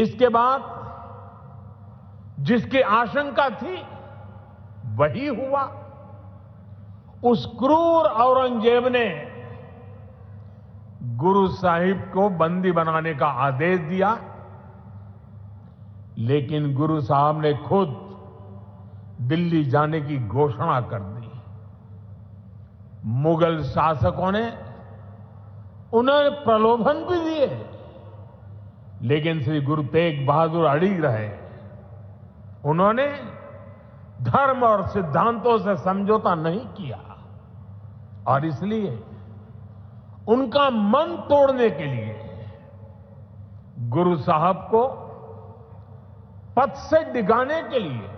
इसके बाद जिसकी आशंका थी वही हुआ। उस क्रूर औरंगजेब ने गुरु साहिब को बंदी बनाने का आदेश दिया, लेकिन गुरु साहब ने खुद दिल्ली जाने की घोषणा कर दी। मुगल शासकों ने उन्हें प्रलोभन भी दिए, लेकिन श्री गुरु तेग बहादुर अड़िग रहे। उन्होंने धर्म और सिद्धांतों से समझौता नहीं किया और इसलिए उनका मन तोड़ने के लिए गुरु साहब को पथ से डिगाने के लिए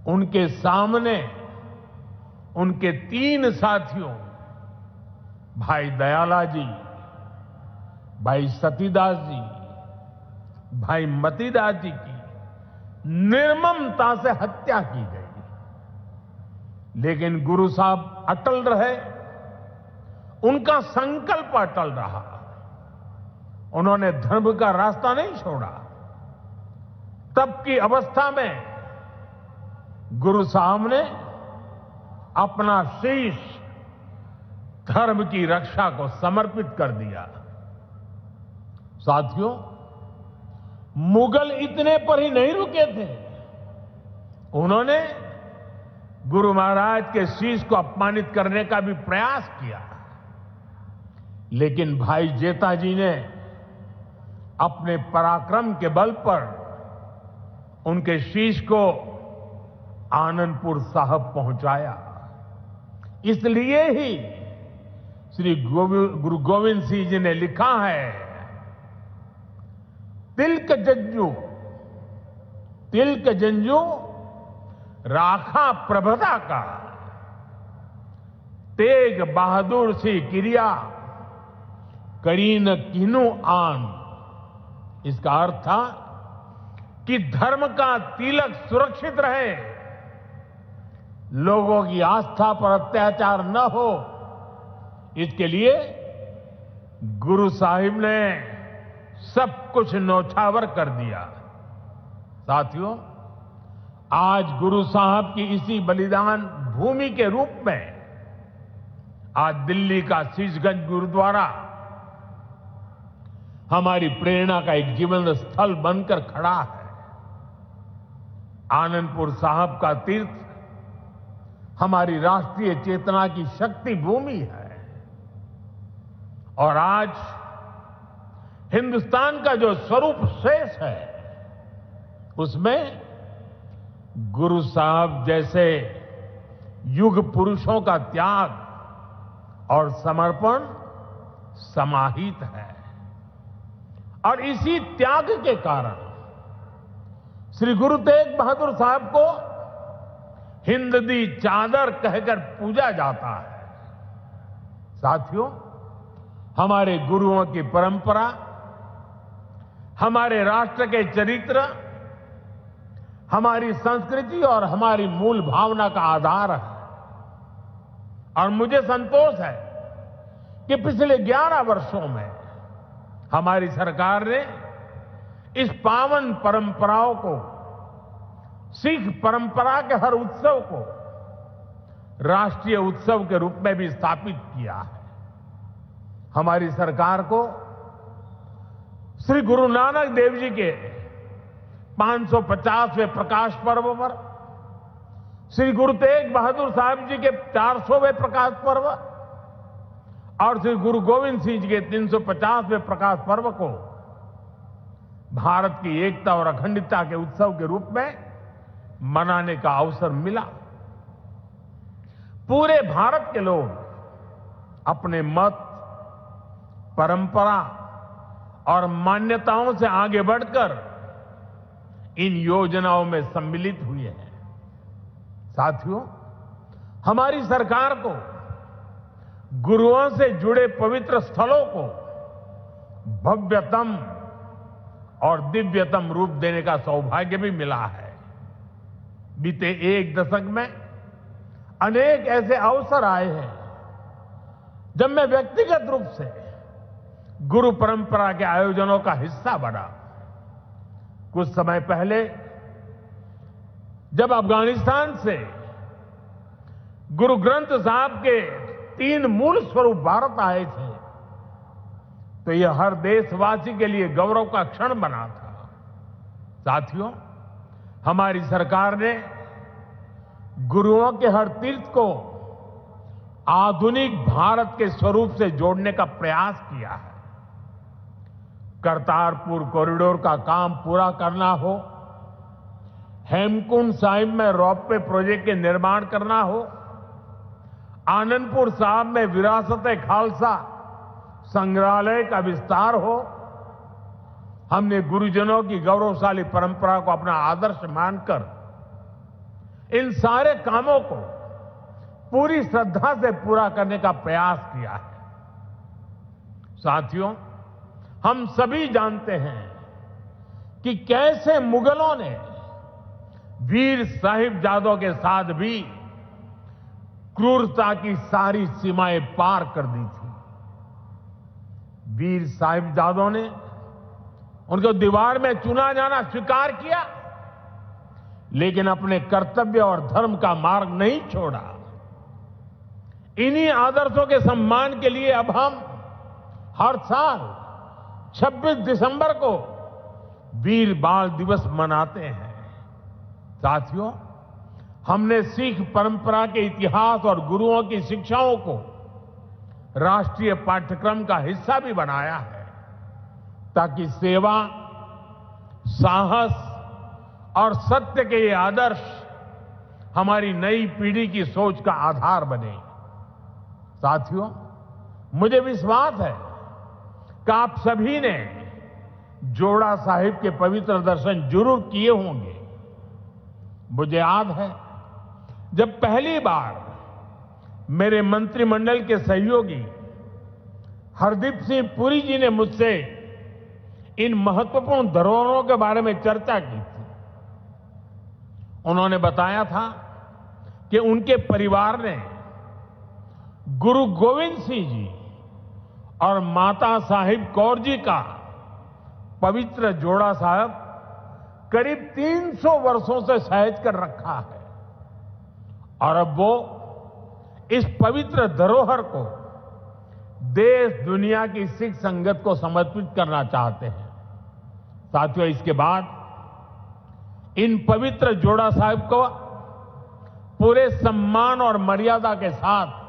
उनके सामने उनके 3 साथियों, भाई दयाला जी, भाई सतीदास जी, भाई मतीदास जी की निर्ममता से हत्या की गई। लेकिन गुरु साहब अटल रहे, उनका संकल्प अटल रहा। उन्होंने धर्म का रास्ता नहीं छोड़ा। तब की अवस्था में गुरु साहब ने अपना शीश धर्म की रक्षा को समर्पित कर दिया। साथियों, मुगल इतने पर ही नहीं रुके थे। उन्होंने गुरु महाराज के शीश को अपमानित करने का भी प्रयास किया, लेकिन भाई जेता जी ने अपने पराक्रम के बल पर उनके शीश को आनंदपुर साहब पहुंचाया। इसलिए ही श्री गुरु गोविंद सिंह जी ने लिखा है, तिलक जंजू राखा प्रभता का, तेग बहादुर सी क्रिया करीन किनु आन। इसका अर्थ था कि धर्म का तिलक सुरक्षित रहे, लोगों की आस्था पर अत्याचार न हो, इसके लिए गुरु साहिब ने सब कुछ न्यौछावर कर दिया। साथियों, आज गुरु साहब की इसी बलिदान भूमि के रूप में आज दिल्ली का शीशगंज गुरुद्वारा हमारी प्रेरणा का एक जीवन स्थल बनकर खड़ा है। आनंदपुर साहब का तीर्थ हमारी राष्ट्रीय चेतना की शक्ति भूमि है और आज हिंदुस्तान का जो स्वरूप शेष है उसमें गुरु साहब जैसे युग पुरुषों का त्याग और समर्पण समाहित है। और इसी त्याग के कारण श्री गुरु तेग बहादुर साहब को हिंद दी चादर कहकर पूजा जाता है। साथियों, हमारे गुरुओं की परंपरा हमारे राष्ट्र के चरित्र, हमारी संस्कृति और हमारी मूल भावना का आधार है। और मुझे संतोष है कि पिछले 11 वर्षों में हमारी सरकार ने इस पावन परंपराओं को, सिख परंपरा के हर उत्सव को राष्ट्रीय उत्सव के रूप में भी स्थापित किया है। हमारी सरकार को श्री गुरु नानक देव जी के 550वें प्रकाश पर्व पर, श्री गुरु तेग बहादुर साहब जी के 400वें प्रकाश पर्व और श्री गुरु गोविंद सिंह जी के 350वें प्रकाश पर्व को भारत की एकता और अखंडता के उत्सव के रूप में मनाने का अवसर मिला। पूरे भारत के लोग अपने मत, परंपरा और मान्यताओं से आगे बढ़कर इन योजनाओं में सम्मिलित हुए हैं। साथियों, हमारी सरकार को गुरुओं से जुड़े पवित्र स्थलों को भव्यतम और दिव्यतम रूप देने का सौभाग्य भी मिला है। बीते एक दशक में अनेक ऐसे अवसर आए हैं जब मैं व्यक्तिगत रूप से गुरु परंपरा के आयोजनों का हिस्सा बना। कुछ समय पहले जब अफगानिस्तान से गुरु ग्रंथ साहब के 3 मूल स्वरूप भारत आए थे तो यह हर देशवासी के लिए गौरव का क्षण बना था। साथियों, हमारी सरकार ने गुरुओं के हर तीर्थ को आधुनिक भारत के स्वरूप से जोड़ने का प्रयास किया है। करतारपुर कॉरिडोर का काम पूरा करना हो, हेमकुंड साहिब में रोपवे प्रोजेक्ट के निर्माण करना हो, आनंदपुर साहिब में विरासत-ए-खालसा संग्रहालय का विस्तार हो, हमने गुरुजनों की गौरवशाली परंपरा को अपना आदर्श मानकर इन सारे कामों को पूरी श्रद्धा से पूरा करने का प्रयास किया है। साथियों, हम सभी जानते हैं कि कैसे मुगलों ने वीर साहिबजादों के साथ भी क्रूरता की सारी सीमाएं पार कर दी थी। वीर साहिबजादों ने उनको दीवार में चुना जाना स्वीकार किया, लेकिन अपने कर्तव्य और धर्म का मार्ग नहीं छोड़ा। इन्हीं आदर्शों के सम्मान के लिए अब हम हर साल 26 दिसंबर को वीर बाल दिवस मनाते हैं। साथियों, हमने सिख परंपरा के इतिहास और गुरुओं की शिक्षाओं को राष्ट्रीय पाठ्यक्रम का हिस्सा भी बनाया है ताकि सेवा, साहस और सत्य के ये आदर्श हमारी नई पीढ़ी की सोच का आधार बने। साथियों, मुझे विश्वास है कि आप सभी ने जोड़ा साहिब के पवित्र दर्शन जरूर किए होंगे। मुझे याद है जब पहली बार मेरे मंत्रिमंडल के सहयोगी हरदीप सिंह पुरी जी ने मुझसे इन महत्वपूर्ण धरोहरों के बारे में चर्चा की थी। उन्होंने बताया था कि उनके परिवार ने गुरु गोविंद सिंह जी और माता साहिब कौर जी का पवित्र जोड़ा साहब करीब 300 वर्षों से सहेज कर रखा है और अब वो इस पवित्र धरोहर को देश दुनिया की सिख संगत को समर्पित करना चाहते हैं। साथियों, इसके बाद इन पवित्र जोड़ा साहिब को पूरे सम्मान और मर्यादा के साथ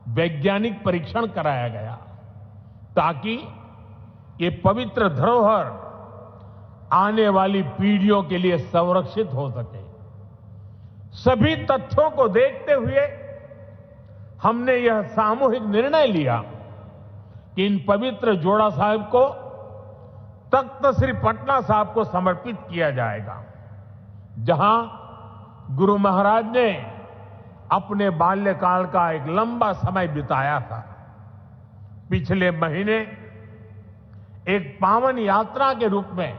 वैज्ञानिक परीक्षण कराया गया ताकि ये पवित्र धरोहर आने वाली पीढ़ियों के लिए संरक्षित हो सके। सभी तथ्यों को देखते हुए हमने यह सामूहिक निर्णय लिया कि इन पवित्र जोड़ा साहिब को तख्त श्री पटना साहिब को समर्पित किया जाएगा, जहां गुरु महाराज ने अपने बाल्यकाल का एक लंबा समय बिताया था। पिछले महीने एक पावन यात्रा के रूप में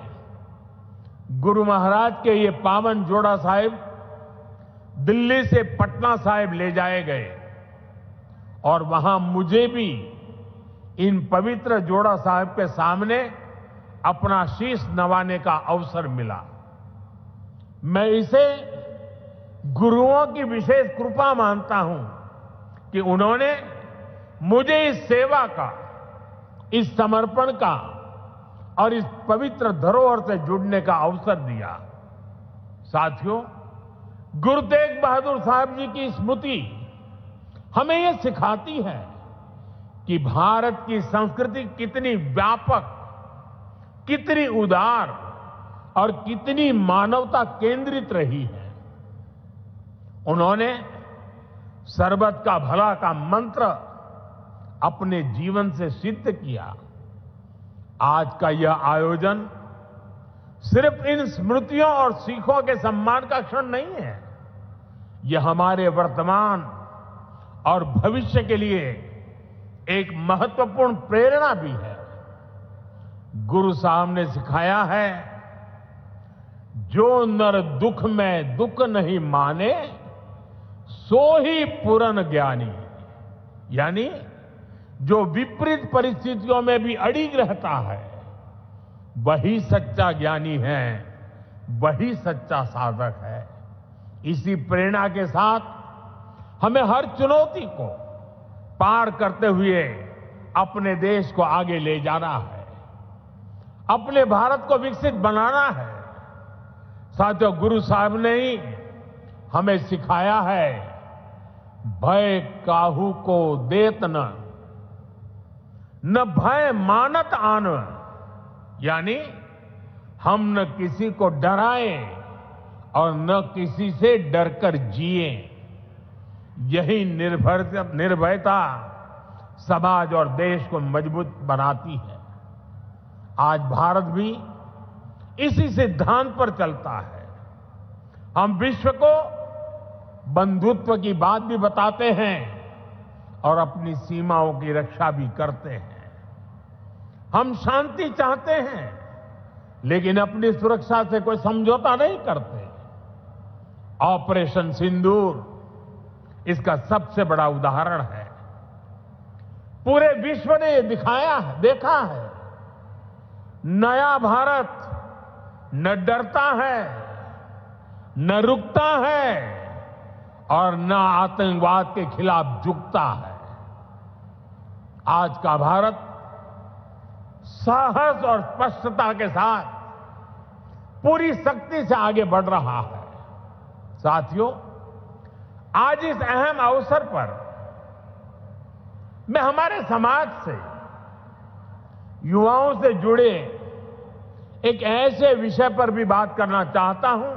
गुरु महाराज के ये पावन जोड़ा साहिब दिल्ली से पटना साहिब ले जाए गए और वहां मुझे भी इन पवित्र जोड़ा साहिब के सामने अपना शीश नवाने का अवसर मिला। मैं इसे गुरुओं की विशेष कृपा मानता हूं कि उन्होंने मुझे इस सेवा का इस समर्पण का और इस पवित्र धरोहर से जुड़ने का अवसर दिया। साथियों, गुरु तेग बहादुर साहब जी की स्मृति हमें यह सिखाती है कि भारत की संस्कृति कितनी व्यापक, कितनी उदार और कितनी मानवता केंद्रित रही है। उन्होंने सर्वत का भला का मंत्र अपने जीवन से सिद्ध किया। आज का यह आयोजन सिर्फ इन स्मृतियों और सीखों के सम्मान का क्षण नहीं है, यह हमारे वर्तमान और भविष्य के लिए एक महत्वपूर्ण प्रेरणा भी है। गुरु साहब ने सिखाया है, जो नर दुख में दुख नहीं माने, सो ही पूर्ण ज्ञानी। यानी जो विपरीत परिस्थितियों में भी अड़िग रहता है, वही सच्चा ज्ञानी है, वही सच्चा साधक है। इसी प्रेरणा के साथ हमें हर चुनौती को पार करते हुए अपने देश को आगे ले जाना है, अपने भारत को विकसित बनाना है। साथियों, गुरु साहब ने ही हमें सिखाया है, भय काहू को देत न भय मानत आन। यानी हम न किसी को डराएं और न किसी से डरकर जिए। यही निर्भयता समाज और देश को मजबूत बनाती है। आज भारत भी इसी सिद्धांत पर चलता है। हम विश्व को बंधुत्व की बात भी बताते हैं और अपनी सीमाओं की रक्षा भी करते हैं। हम शांति चाहते हैं, लेकिन अपनी सुरक्षा से कोई समझौता नहीं करते। ऑपरेशन सिंदूर इसका सबसे बड़ा उदाहरण है। पूरे विश्व ने ये देखा है, नया भारत न डरता है, न रुकता है और न आतंकवाद के खिलाफ झुकता है। आज का भारत साहस और स्पष्टता के साथ पूरी शक्ति से आगे बढ़ रहा है। साथियों, आज इस अहम अवसर पर मैं हमारे समाज से, युवाओं से जुड़े एक ऐसे विषय पर भी बात करना चाहता हूं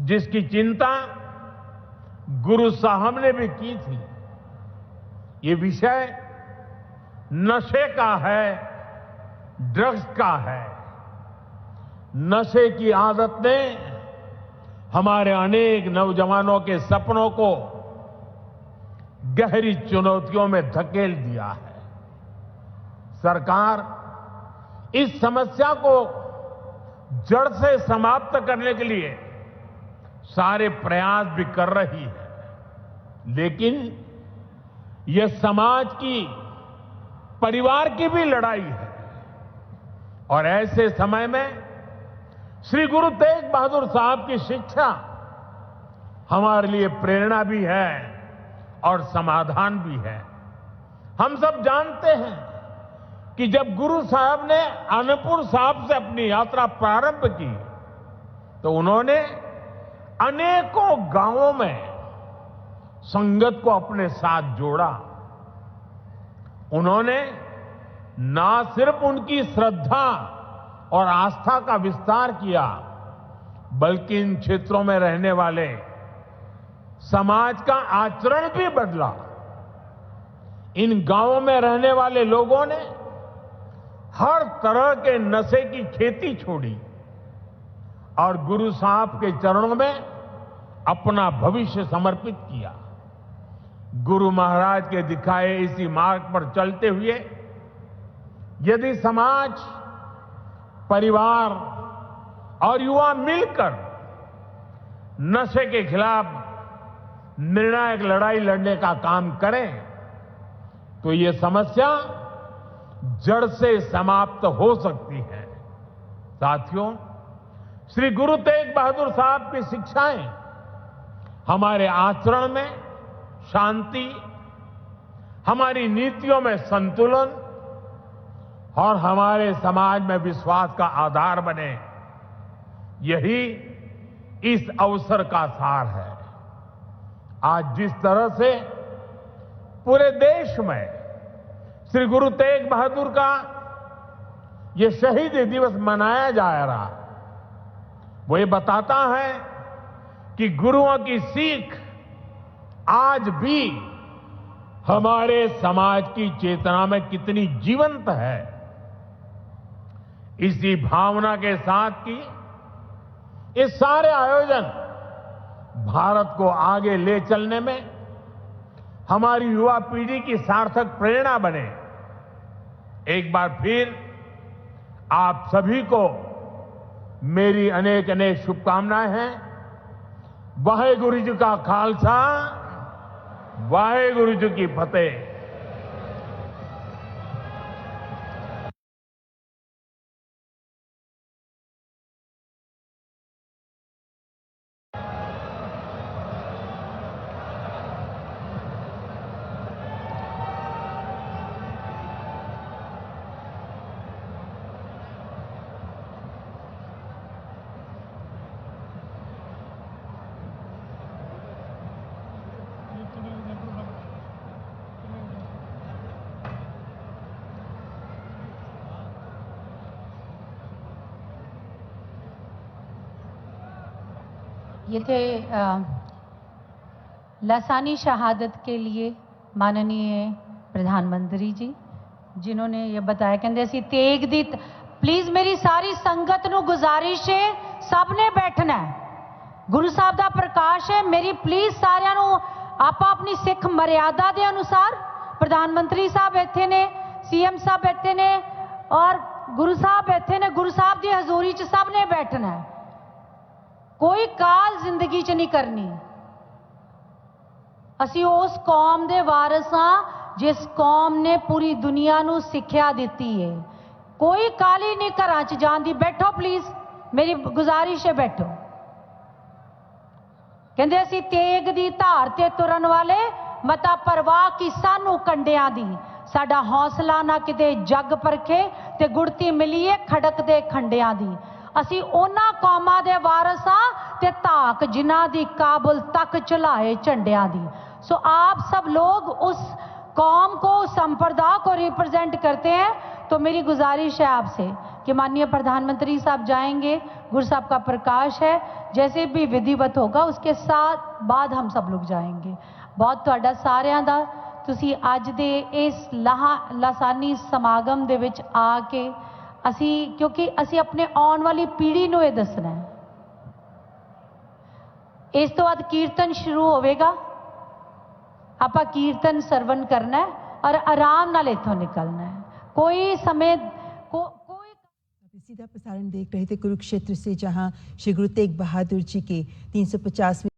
जिसकी चिंता गुरु साहब ने भी की थी। ये विषय नशे का है, ड्रग्स का है। नशे की आदत ने हमारे अनेक नौजवानों के सपनों को गहरी चुनौतियों में धकेल दिया है। सरकार इस समस्या को जड़ से समाप्त करने के लिए सारे प्रयास भी कर रही है, लेकिन यह समाज की, परिवार की भी लड़ाई है। और ऐसे समय में श्री गुरु तेग बहादुर साहब की शिक्षा हमारे लिए प्रेरणा भी है और समाधान भी है। हम सब जानते हैं कि जब गुरु साहब ने अनंतपुर साहब से अपनी यात्रा प्रारंभ की, तो उन्होंने अनेकों गांवों में संगत को अपने साथ जोड़ा। उन्होंने ना सिर्फ उनकी श्रद्धा और आस्था का विस्तार किया, बल्कि इन क्षेत्रों में रहने वाले समाज का आचरण भी बदला। इन गांवों में रहने वाले लोगों ने हर तरह के नशे की खेती छोड़ी और गुरु साहब के चरणों में अपना भविष्य समर्पित किया। गुरु महाराज के दिखाए इसी मार्ग पर चलते हुए यदि समाज, परिवार और युवा मिलकर नशे के खिलाफ निर्णायक लड़ाई लड़ने का काम करें, तो ये समस्या जड़ से समाप्त हो सकती है। साथियों, श्री गुरु तेग बहादुर साहब की शिक्षाएं हमारे आचरण में शांति, हमारी नीतियों में संतुलन और हमारे समाज में विश्वास का आधार बने, यही इस अवसर का सार है। आज जिस तरह से पूरे देश में श्री गुरु तेग बहादुर का ये शहीदी दिवस मनाया जा रहा, वो ये बताता है कि गुरुओं की सीख आज भी हमारे समाज की चेतना में कितनी जीवंत है। इसी भावना के साथ की ये सारे आयोजन भारत को आगे ले चलने में हमारी युवा पीढ़ी की सार्थक प्रेरणा बने। एक बार फिर आप सभी को मेरी अनेक अनेक शुभकामनाएं हैं। वाहेगुरु जी का खालसा, वाहेगुरु जी की फतेह। ये थे लासानी शहादत के लिए माननीय प्रधानमंत्री जी, जिन्होंने ये बताया कहते ਅਸੀਂ तेग दी। प्लीज़ मेरी सारी संगत ਨੂੰ ਗੁਜ਼ਾਰਿਸ਼ ਹੈ, ਸਭ ਨੇ ਬੈਠਣਾ ਹੈ। ਗੁਰੂ ਸਾਹਿਬ ਦਾ ਪ੍ਰਕਾਸ਼ ਹੈ। ਮੇਰੀ ਪਲੀਜ਼ ਸਾਰਿਆਂ ਨੂੰ ਆਪਾ ਆਪਣੀ ਸਿੱਖ ਮਰਿਆਦਾ ਦੇ ਅਨੁਸਾਰ, ਪ੍ਰਧਾਨ ਮੰਤਰੀ ਸਾਹਿਬ ਇੱਥੇ ਨੇ, ਸੀਐਮ ਸਾਹਿਬ ਇੱਥੇ ਨੇ ਔਰ ਗੁਰੂ ਸਾਹਿਬ ਇੱਥੇ ਨੇ, ਗੁਰੂ ਸਾਹਿਬ ਦੀ ਹਜ਼ੂਰੀ 'ਚ ਸਭ ਨੇ ਬੈਠਣਾ ਹੈ। कोई काल जिंदगी च नहीं करनी। असी उस कौम दे वारिस हां जिस कौम ने पूरी दुनिया नू सिक्ख्या दिती है। कोई काली नहीं घरां च जाण दी। बैठो प्लीज, मेरी गुजारिश है बैठो। कहंदे असी तेग दी धार ते तुरन वाले, मता परवाह की सानू कंडियां दी। साडा हौसला ना किते जग परखे ते गुड़ती मिलीए खड़क दे खंडियां दी। ਅਸੀਂ ਉਹਨਾਂ ਕੌਮਾਂ ਦੇ ਵਾਰਿਸ ਹਾਂ ਤੇ ਧਾਕ ਜਿਨ੍ਹਾਂ ਦੀ ਕਾਬुल तक चलाए झंडियां दी। सो आप सब लोग उस कौम को, संप्रदाय को रिप्रेजेंट करते हैं। तो मेरी गुजारिश है आपसे कि माननीय प्रधानमंत्री साहब जाएंगे, गुरु साहब का प्रकाश है, जैसे भी विधिवत होगा उसके साथ बाद हम सब लोग जाएंगे। बहुत ਤੁਹਾਡਾ ਸਾਰਿਆਂ ਦਾ ਤੁਸੀਂ ਅੱਜ ਦੇ ਇਸ ਲਾਸਾਨੀ ਸਮਾਗਮ ਦੇ ਵਿੱਚ ਆ ਕੇ ਅਸੀਂ, क्योंकि ਅਸੀਂ अपने आने वाली पीढ़ी ਨੂੰ ਇਹ ਦੱਸਣਾ ਹੈ। ਇਸ ਤੋਂ ਬਾਅਦ ਕੀਰਤਨ ਸ਼ੁਰੂ ਹੋਵੇਗਾ। ਆਪਾਂ ਕੀਰਤਨ ਸਰਵਨ ਕਰਨਾ ਹੈ और आराम नाल इथों निकलना है। कोई समय कोई सीधा प्रसारण देख रहे थे कुरुक्षेत्र से, जहां श्री गुरु तेग बहादुर जी के 350